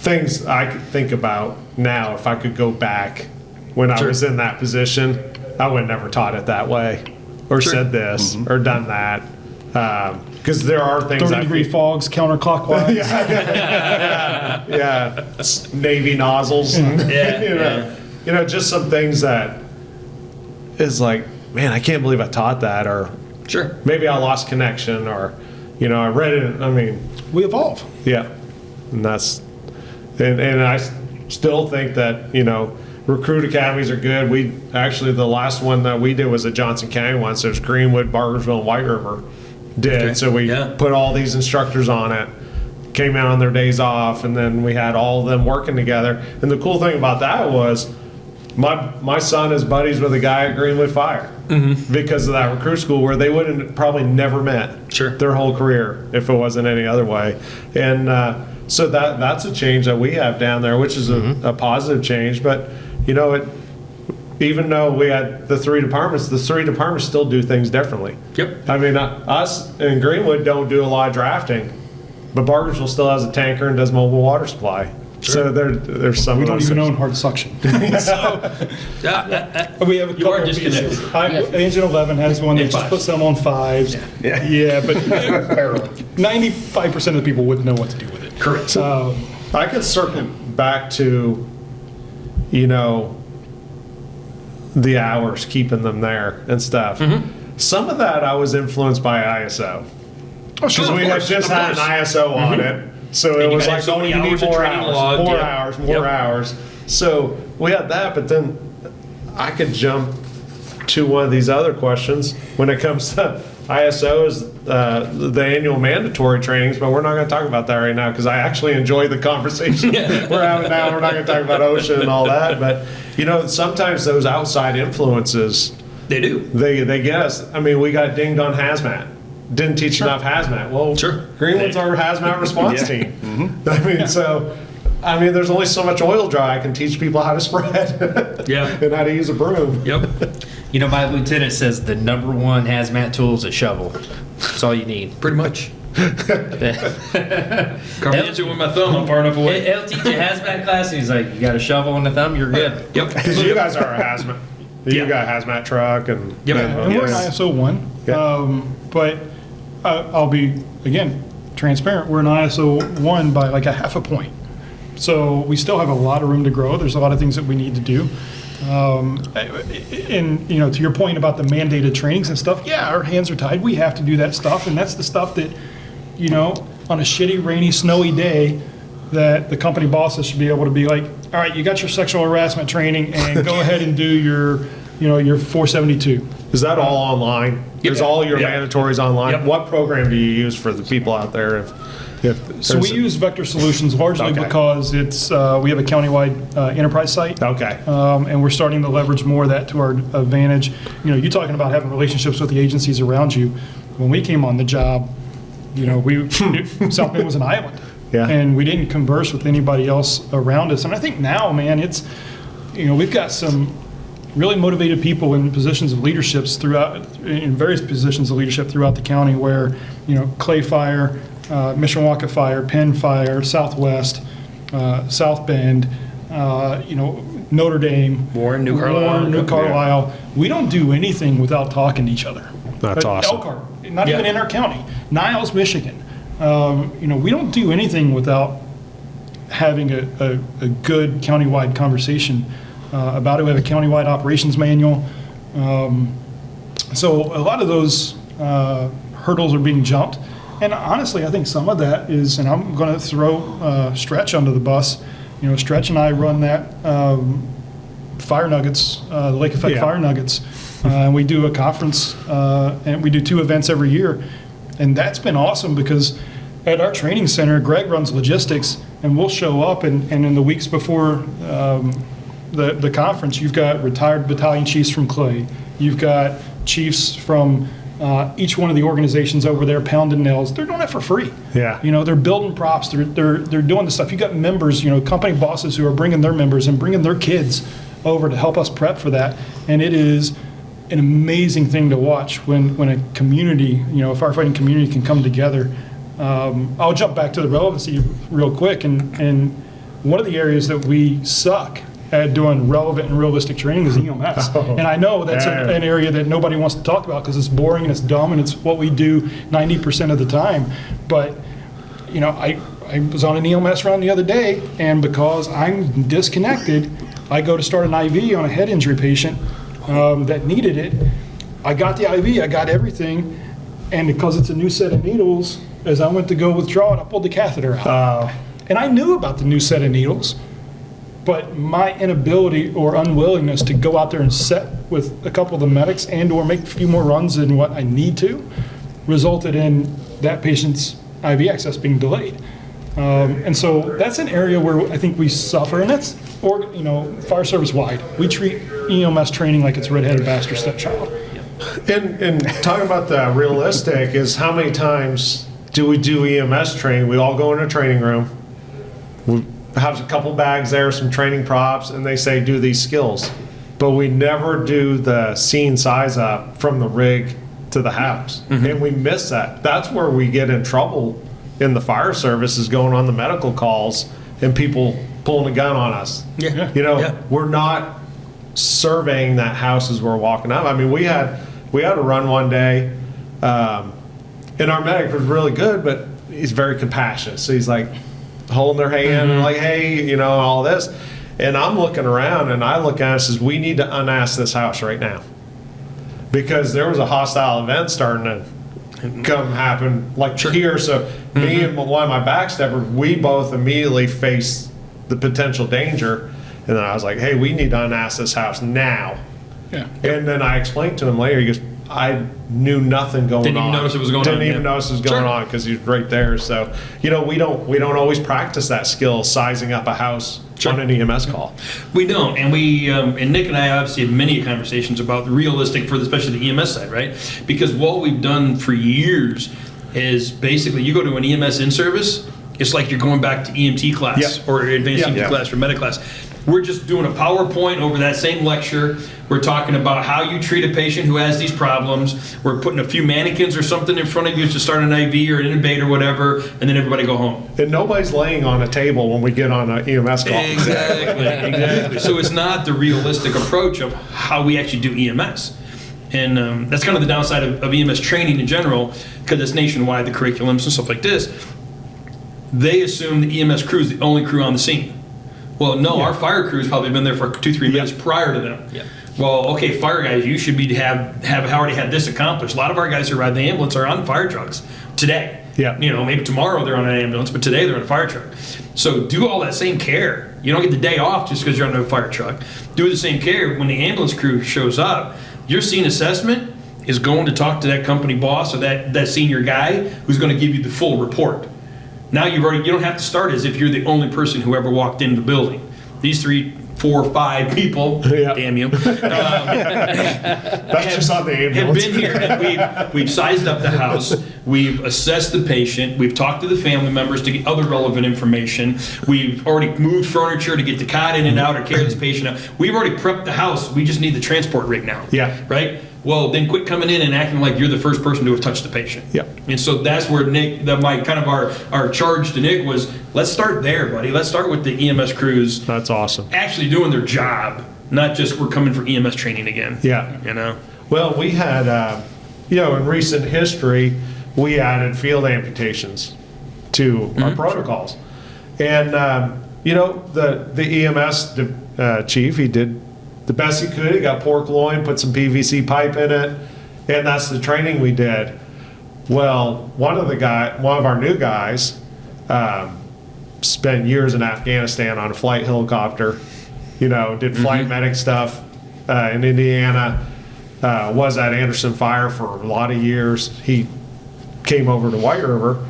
things I could think about now. If I could go back when I was in that position, I would have never taught it that way, or said this, or done that. Because there are things 30-degree fogs counterclockwise. yeah, Navy nozzles, and, you know, just some things that is like, man, I can't believe I taught that, or Sure. maybe I lost connection, or you know, I read it. I mean, We evolve. yeah, and that's and I still think that, you know, recruit academies are good. We actually, the last one that we did was at Johnson County one, so it's Greenwood, Bargersville, and White River did. Okay. So we Yeah. put all these instructors on it, came out on their days off, and then we had all of them working together. And the cool thing about that was my son is buddies with a guy at Greenwood Fire because of that recruit school, where they wouldn't probably never met Sure. their whole career if it wasn't any other way. And so that's a change that we have down there, which is a positive change. But you know, even though we had the three departments still do things differently. Yep. I mean, us in Greenwood don't do a lot of drafting, but Bargersville still has a tanker and does mobile water supply. So there's some We of don't those even things. own hard suction. Yeah. We have a You are couple disconnected. pieces. Engine 11 has one that And just fives. puts them on fives. Yeah, but Barely. 95% of the people wouldn't know what to do with it. Correct. I could circle back to, you know, the hours, keeping them there and stuff. Some of that I was influenced by ISO. Oh, sure. Because we had just had an ISO audit, so it you was had like, so oh, many you need hours of more training hours, logged, more yeah. hours, more Yep. hours. So we had that, but then I could jump to one of these other questions when it comes to ISO is the annual mandatory trainings, but we're not going to talk about that right now because I actually enjoy the conversation we're having now. We're not going to talk about OSHA and all that, but you know, sometimes those outside influences, They do. they get us. I mean, we got dinged on hazmat. Didn't teach enough hazmat. Well, Sure. Greenwood's our hazmat response team. I mean, so, I mean, there's only so much oil dry I can teach people how to spread Yeah. and how to use a broom. Yep. You know, my lieutenant says the number one hazmat tool is a shovel. That's all you need. Pretty much. Can't answer with my thumb. I'm far enough away. He'll teach you hazmat class, and he's like, you got a shovel and a thumb, you're good. Yep. Because you guys are a hazmat. You Yeah. got a hazmat truck and. Yep. And we're an ISO 1, Yeah. but I'll be, again, transparent. We're an ISO 1 by like a half a point. So we still have a lot of room to grow. There's a lot of things that we need to do. And, you know, to your point about the mandated trainings and stuff, yeah, our hands are tied. We have to do that stuff. And that's the stuff that, you know, on a shitty, rainy, snowy day, that the company bosses should be able to be like, all right, you got your sexual harassment training and go ahead and do your, you know, your 472. Is that all online? Is all your Yep. mandatories online? Yep. What program do you use for the people out there? If So we use Vector Solutions largely Okay. because it's we have a countywide enterprise site, Okay. and we're starting to leverage more of that to our advantage. You know, you're talking about having relationships with the agencies around you. When we came on the job, you know, South Bend was an island, Yeah. and we didn't converse with anybody else around us. And I think now, man, it's, you know, we've got some really motivated people in positions of leaderships in various positions of leadership throughout the county where, you know, Clay Fire, Mishawaka Fire, Penn Fire, Southwest, South Bend, you know, Notre Dame. Warren, New Carlisle. New Carlisle. We don't do anything without talking to each other. That's awesome. Elkhart, not Yeah. even in our county. Niles, Michigan. You know, we don't do anything without having a good countywide conversation about it. We have a countywide operations manual. So a lot of those hurdles are being jumped. And honestly, I think some of that is, and I'm going to throw Stretch under the bus. You know, Stretch and I run that Fire Nuggets, the Lake Effect Yeah. Fire Nuggets. And we do a conference, and we do 2 events every year. And that's been awesome because at our training center, Greg runs logistics, and we'll show up, and in the weeks before the conference, you've got retired battalion chiefs from Clay. You've got chiefs from each one of the organizations over there pounding nails. They're doing it for free. Yeah. You know, they're building props. They're doing the stuff. You got members, you know, company bosses who are bringing their members and bringing their kids over to help us prep for that. And it is an amazing thing to watch when a community, you know, a firefighting community can come together. I'll jump back to the relevancy real quick. And one of the areas that we suck at doing relevant and realistic training is EMS. And I know that's an area that nobody wants to talk about because it's boring and it's dumb and it's what we do 90% of the time. But, you know, I was on an EMS run the other day, and because I'm disconnected, I go to start an IV on a head injury patient that needed it. I got the IV, I got everything, and because it's a new set of needles, as I went to go withdraw it, I pulled the catheter out. And I knew about the new set of needles, but my inability or unwillingness to go out there and set with a couple of the medics and or make a few more runs than what I need to resulted in that patient's IV access being delayed. And so that's an area where I think we suffer, and that's, you know, fire service wide. We treat EMS training like it's redheaded bastard stepchild. And talking about the realistic is how many times do we do EMS training? We all go in a training room. We have a couple bags there, some training props, and they say do these skills. But we never do the scene size up from the rig to the house. And we miss that. That's where we get in trouble in the fire service, is going on the medical calls and people pulling a gun on us. Yeah. You know, Yeah. we're not surveying that house as we're walking up. I mean, we had a run one day, and our medic was really good, but he's very compassionate. So he's like holding their hand and like, hey, you know, all this. And I'm looking around, and I look at it and says, we need to unask this house right now. Because there was a hostile event starting to come happen like here. So me and one of my backsteppers, we both immediately faced the potential danger. And then I was like, hey, we need to unask this house now. Yeah. And then I explained to him later, he goes, I knew nothing going on. Didn't even notice it was going on, Didn't even yeah. notice it was going Sure. on because he was right there. So, you know, we don't always practice that skill, sizing up a house Sure. on an EMS call. We don't, and we and Nick and I obviously have many conversations about the realistic for especially the EMS side, right? Because what we've done for years is basically you go to an EMS in service, it's like you're going back to EMT class Yeah. or advanced Yeah. EMT Yeah. class or medic class. We're just doing a PowerPoint over that same lecture. We're talking about how you treat a patient who has these problems. We're putting a few mannequins or something in front of you to start an IV or an intubate or whatever, and then everybody go home. And nobody's laying on a table when we get on an EMS call. Exactly. So it's not the realistic approach of how we actually do EMS. And that's kind of the downside of EMS training in general, because it's nationwide, the curriculums and stuff like this. They assume the EMS crew is the only crew on the scene. Well, no, our fire crew's probably been there for 2-3 minutes prior to them. Yeah. Well, okay, fire guys, you should be have already had this accomplished. A lot of our guys who ride the ambulance are on fire trucks today. Yeah. You know, maybe tomorrow they're on an ambulance, but today they're on a fire truck. So do all that same care. You don't get the day off just because you're on a fire truck. Do the same care when the ambulance crew shows up. Your scene assessment is going to talk to that company boss or that senior guy who's going to give you the full report. Now you don't have to start as if you're the only person who ever walked into the building. These 3, 4, 5 people, Yeah. damn you, That's just on the have ambulance. been here. And we've sized up the house. We've assessed the patient. We've talked to the family members to get other relevant information. We've already moved furniture to get the cot in and out or carry this patient out. We've already prepped the house. We just need the transport rig now. Yeah. Right? Well, then quit coming in and acting like you're the first person to have touched the patient. Yeah. And so that's where Nick, our charge to Nick was, let's start there, buddy. Let's start with the EMS crews That's awesome. actually doing their job, not just we're coming for EMS training again. Yeah. You know? Well, we had, you know, in recent history, we added field amputations to our protocols. And, you know, the EMS chief, he did the best he could. He got pork loin, put some PVC pipe in it, and that's the training we did. Well, one of our new guys spent years in Afghanistan on a flight helicopter, did flight medic stuff in Indiana, was at Anderson Fire for a lot of years. He came over to White River,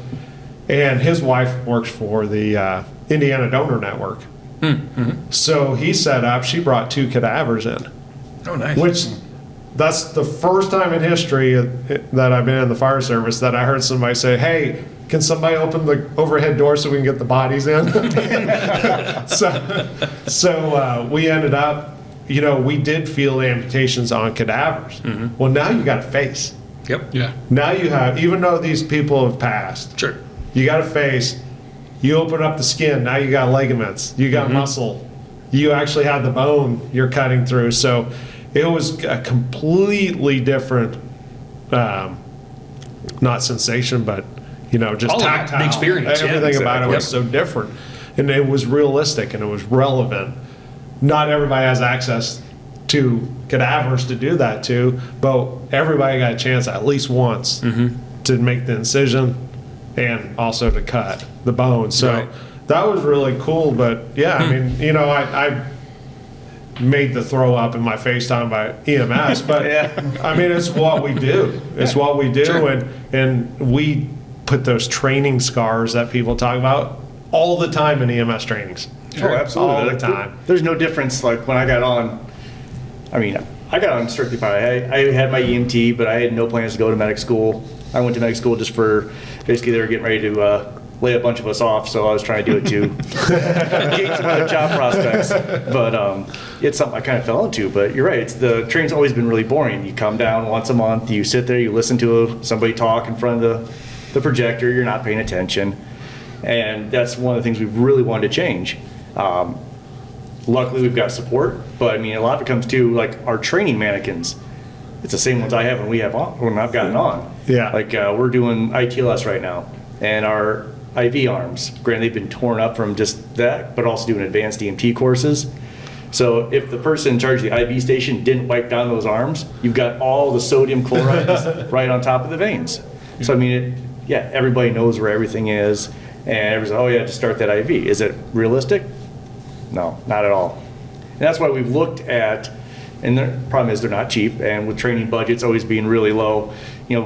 and his wife works for the Indiana Donor Network. So he set up, she brought 2 cadavers in, Oh, nice. which that's the first time in history that I've been in the fire service that I heard somebody say, hey, can somebody open the overhead door so we can get the bodies in? So we ended up, we did field amputations on cadavers. Well, now you got a face. Yep. Yeah. Now you have, even though these people have passed, Sure. you got a face, you open up the skin, now you got ligaments, you got muscle, you actually have the bone you're cutting through. So it was a completely different, not sensation, but, just All of it, tactile. the experience, yeah, Everything about it was so different. And it was realistic and it was relevant. Not everybody has access to cadavers to do that to, but everybody got a chance at least once to make the incision and also to cut the bone. So Right. that was really cool. But yeah, I mean, I made the throw up in my face talking about EMS, but I mean, it's what we do. It's what we do. Sure. And we put those training scars that people talk about all the time in EMS trainings. Oh, absolutely. All the time. There's no difference. Like when I got on, I got on strictly fire. I had my EMT, but I had no plans to go to medic school. I went to medic school just for, basically they were getting ready to lay a bunch of us off, so I was trying to do it to gain some other job prospects. But it's something I kind of fell into. But you're right, the training's always been really boring. You come down once a month, you sit there, you listen to somebody talk in front of the projector, you're not paying attention. And that's one of the things we've really wanted to change. Luckily, we've got support, but I mean, a lot of it comes to like our training mannequins. It's the same ones I have when I've gotten on. Yeah. Like we're doing ITLS right now, and our IV arms. Granted, they've been torn up from just that, but also doing advanced EMT courses. So if the person in charge of the IV station didn't wipe down those arms, you've got all the sodium chlorides right on top of the veins. So I mean, everybody knows where everything is, and everybody's like, oh yeah, just start that IV. Is it realistic? No, not at all. And that's why we've looked at, and the problem is they're not cheap, and with training budgets always being really low,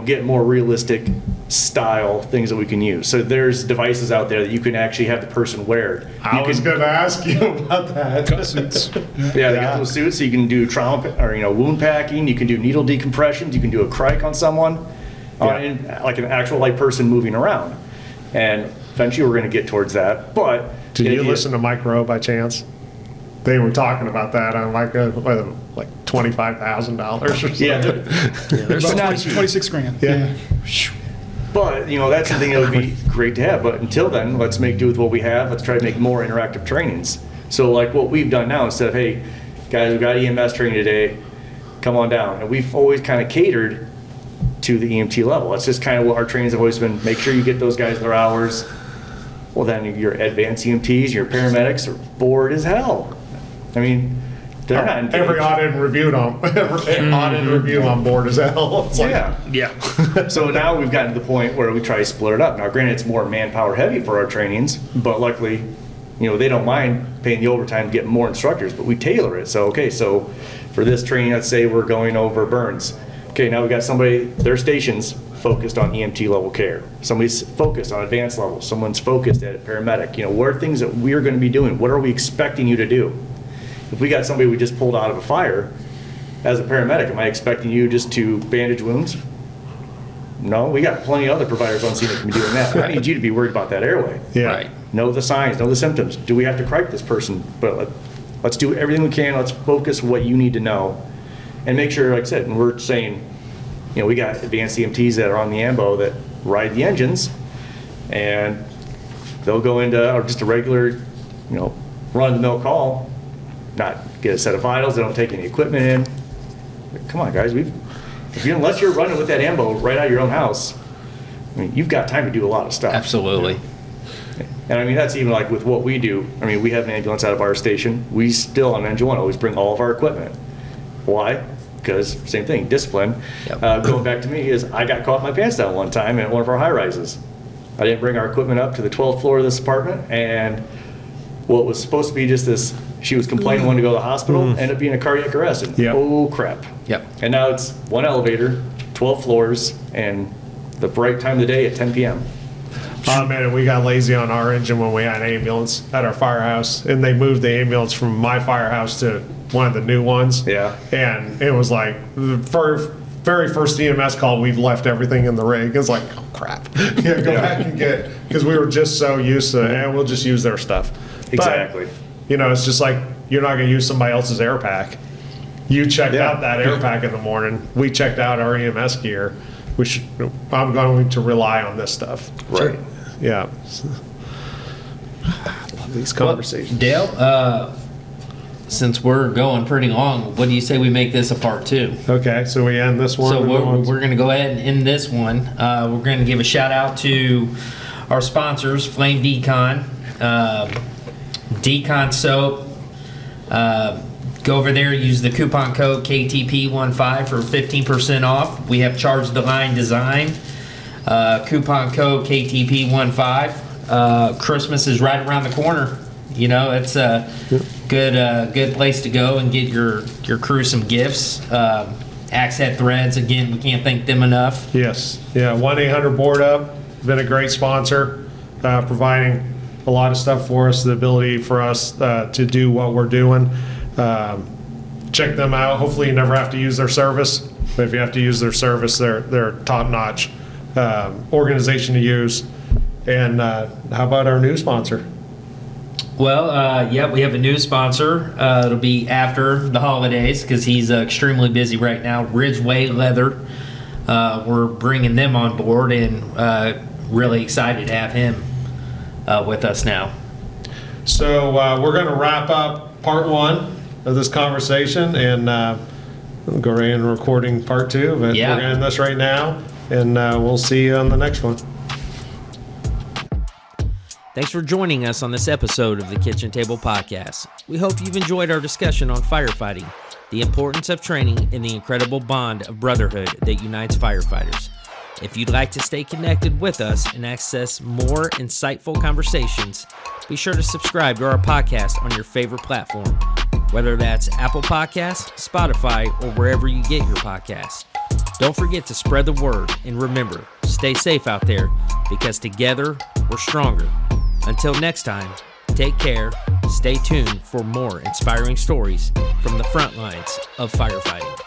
get more realistic style things that we can use. So there's devices out there that you can actually have the person wear. I was going to ask you about that. Cut suits. Yeah, they got those suits, so you can do trauma or wound packing, you can do needle decompressions, you can do a crike on someone, like an actual person moving around. And eventually we're going to get towards that. But Did you listen to Mike Rowe by chance? They were talking about that on like $25,000 or something. Yeah, About 26 grand. Yeah. but that's something that would be great to have. But until then, let's make do with what we have. Let's try to make more interactive trainings. So like what we've done now, instead of, hey, guys, we've got EMS training today, come on down. And we've always kind of catered to the EMT level. That's just kind of what our trainings have always been. Make sure you get those guys their hours. Well, then your advanced EMTs, your paramedics are bored as hell. I mean, they're not engaged. Every audit and review on board as hell. It's like, Yeah. So now we've gotten to the point where we try to split it up. Now, granted, it's more manpower heavy for our trainings, but luckily, they don't mind paying the overtime to get more instructors, but we tailor it. So, okay, so for this training, let's say we're going over burns. Okay, now we got somebody, their station's focused on EMT level care. Somebody's focused on advanced level. Someone's focused at paramedic. What are things that we're going to be doing? What are we expecting you to do? If we got somebody we just pulled out of a fire, as a paramedic, am I expecting you just to bandage wounds? No, we got plenty of other providers on scene that can be doing that. I need you to be worried about that airway. Yeah. Right. Know the signs, know the symptoms. Do we have to cripe this person? But let's do everything we can. Let's focus what you need to know. And make sure, like I said, and we're saying, we got advanced EMTs that are on the AMBO that ride the engines, and they'll go into just a regular, run-of-the-mill call, not get a set of vitals, they don't take any equipment in. Come on, guys, unless you're running with that AMBO right out of your own house, you've got time to do a lot of stuff. Absolutely. And that's even like with what we do. We have an ambulance out of our station. We still on Engine 1 always bring all of our equipment. Why? Because same thing, discipline. Yep. Going back to me is I got caught my pants down one time at one of our high rises. I didn't bring our equipment up to the 12th floor of this apartment, and what was supposed to be just this She was complaining, wanting to go to the hospital, ended up being a cardiac arrest. And Yep. oh crap. Yep. And now it's one elevator, 12 floors, and the bright time of the day at 10 p.m. Oh man, we got lazy on our engine when we had an ambulance at our firehouse, and they moved the ambulance from my firehouse to one of the new ones. Yeah. And it was like the very first EMS call, we left everything in the rig. It's like, oh crap. Yeah, go back and get, because we were just so used to, and we'll just use their stuff. Exactly. But, you know, it's just like, you're not going to use somebody else's air pack. You checked Yeah. out that air pack in the morning. We checked out our EMS gear. I'm going to rely on this stuff. Right. Yeah. I love these conversations. Dale, since we're going pretty long, what do you say we make this a part 2? Okay, so we end this one. So and go on. we're going to go ahead and end this one. We're going to give a shout out to our sponsors, Flame Decon, Decon Soap. Go over there, use the coupon code KTP15 for 15% off. We have Charge the Line Design, coupon code KTP15. Christmas is right around the corner. You know, it's a good place to go and get your crew some gifts. Axe Head Threads, again, we can't thank them enough. Yes, yeah, 1-800 Board Up, been a great sponsor, providing a lot of stuff for us, the ability for us to do what we're doing. Check them out. Hopefully you never have to use their service, but if you have to use their service, they're top-notch organization to use. And how about our new sponsor? Well, yeah, we have a new sponsor. It'll be after the holidays because he's extremely busy right now. Ridgeway Leather. We're bringing them on board and really excited to have him with us now. So we're going to wrap up part 1 of this conversation, and we'll go right into recording part 2. But Yeah. we're going to end this right now, and we'll see you on the next one. Thanks for joining us on this episode of the Kitchen Table Podcast. We hope you've enjoyed our discussion on firefighting, the importance of training, and the incredible bond of brotherhood that unites firefighters. If you'd like to stay connected with us and access more insightful conversations, be sure to subscribe to our podcast on your favorite platform, whether that's Apple Podcasts, Spotify, or wherever you get your podcasts. Don't forget to spread the word, and remember, stay safe out there because together we're stronger. Until next time, take care, stay tuned for more inspiring stories from the front lines of firefighting.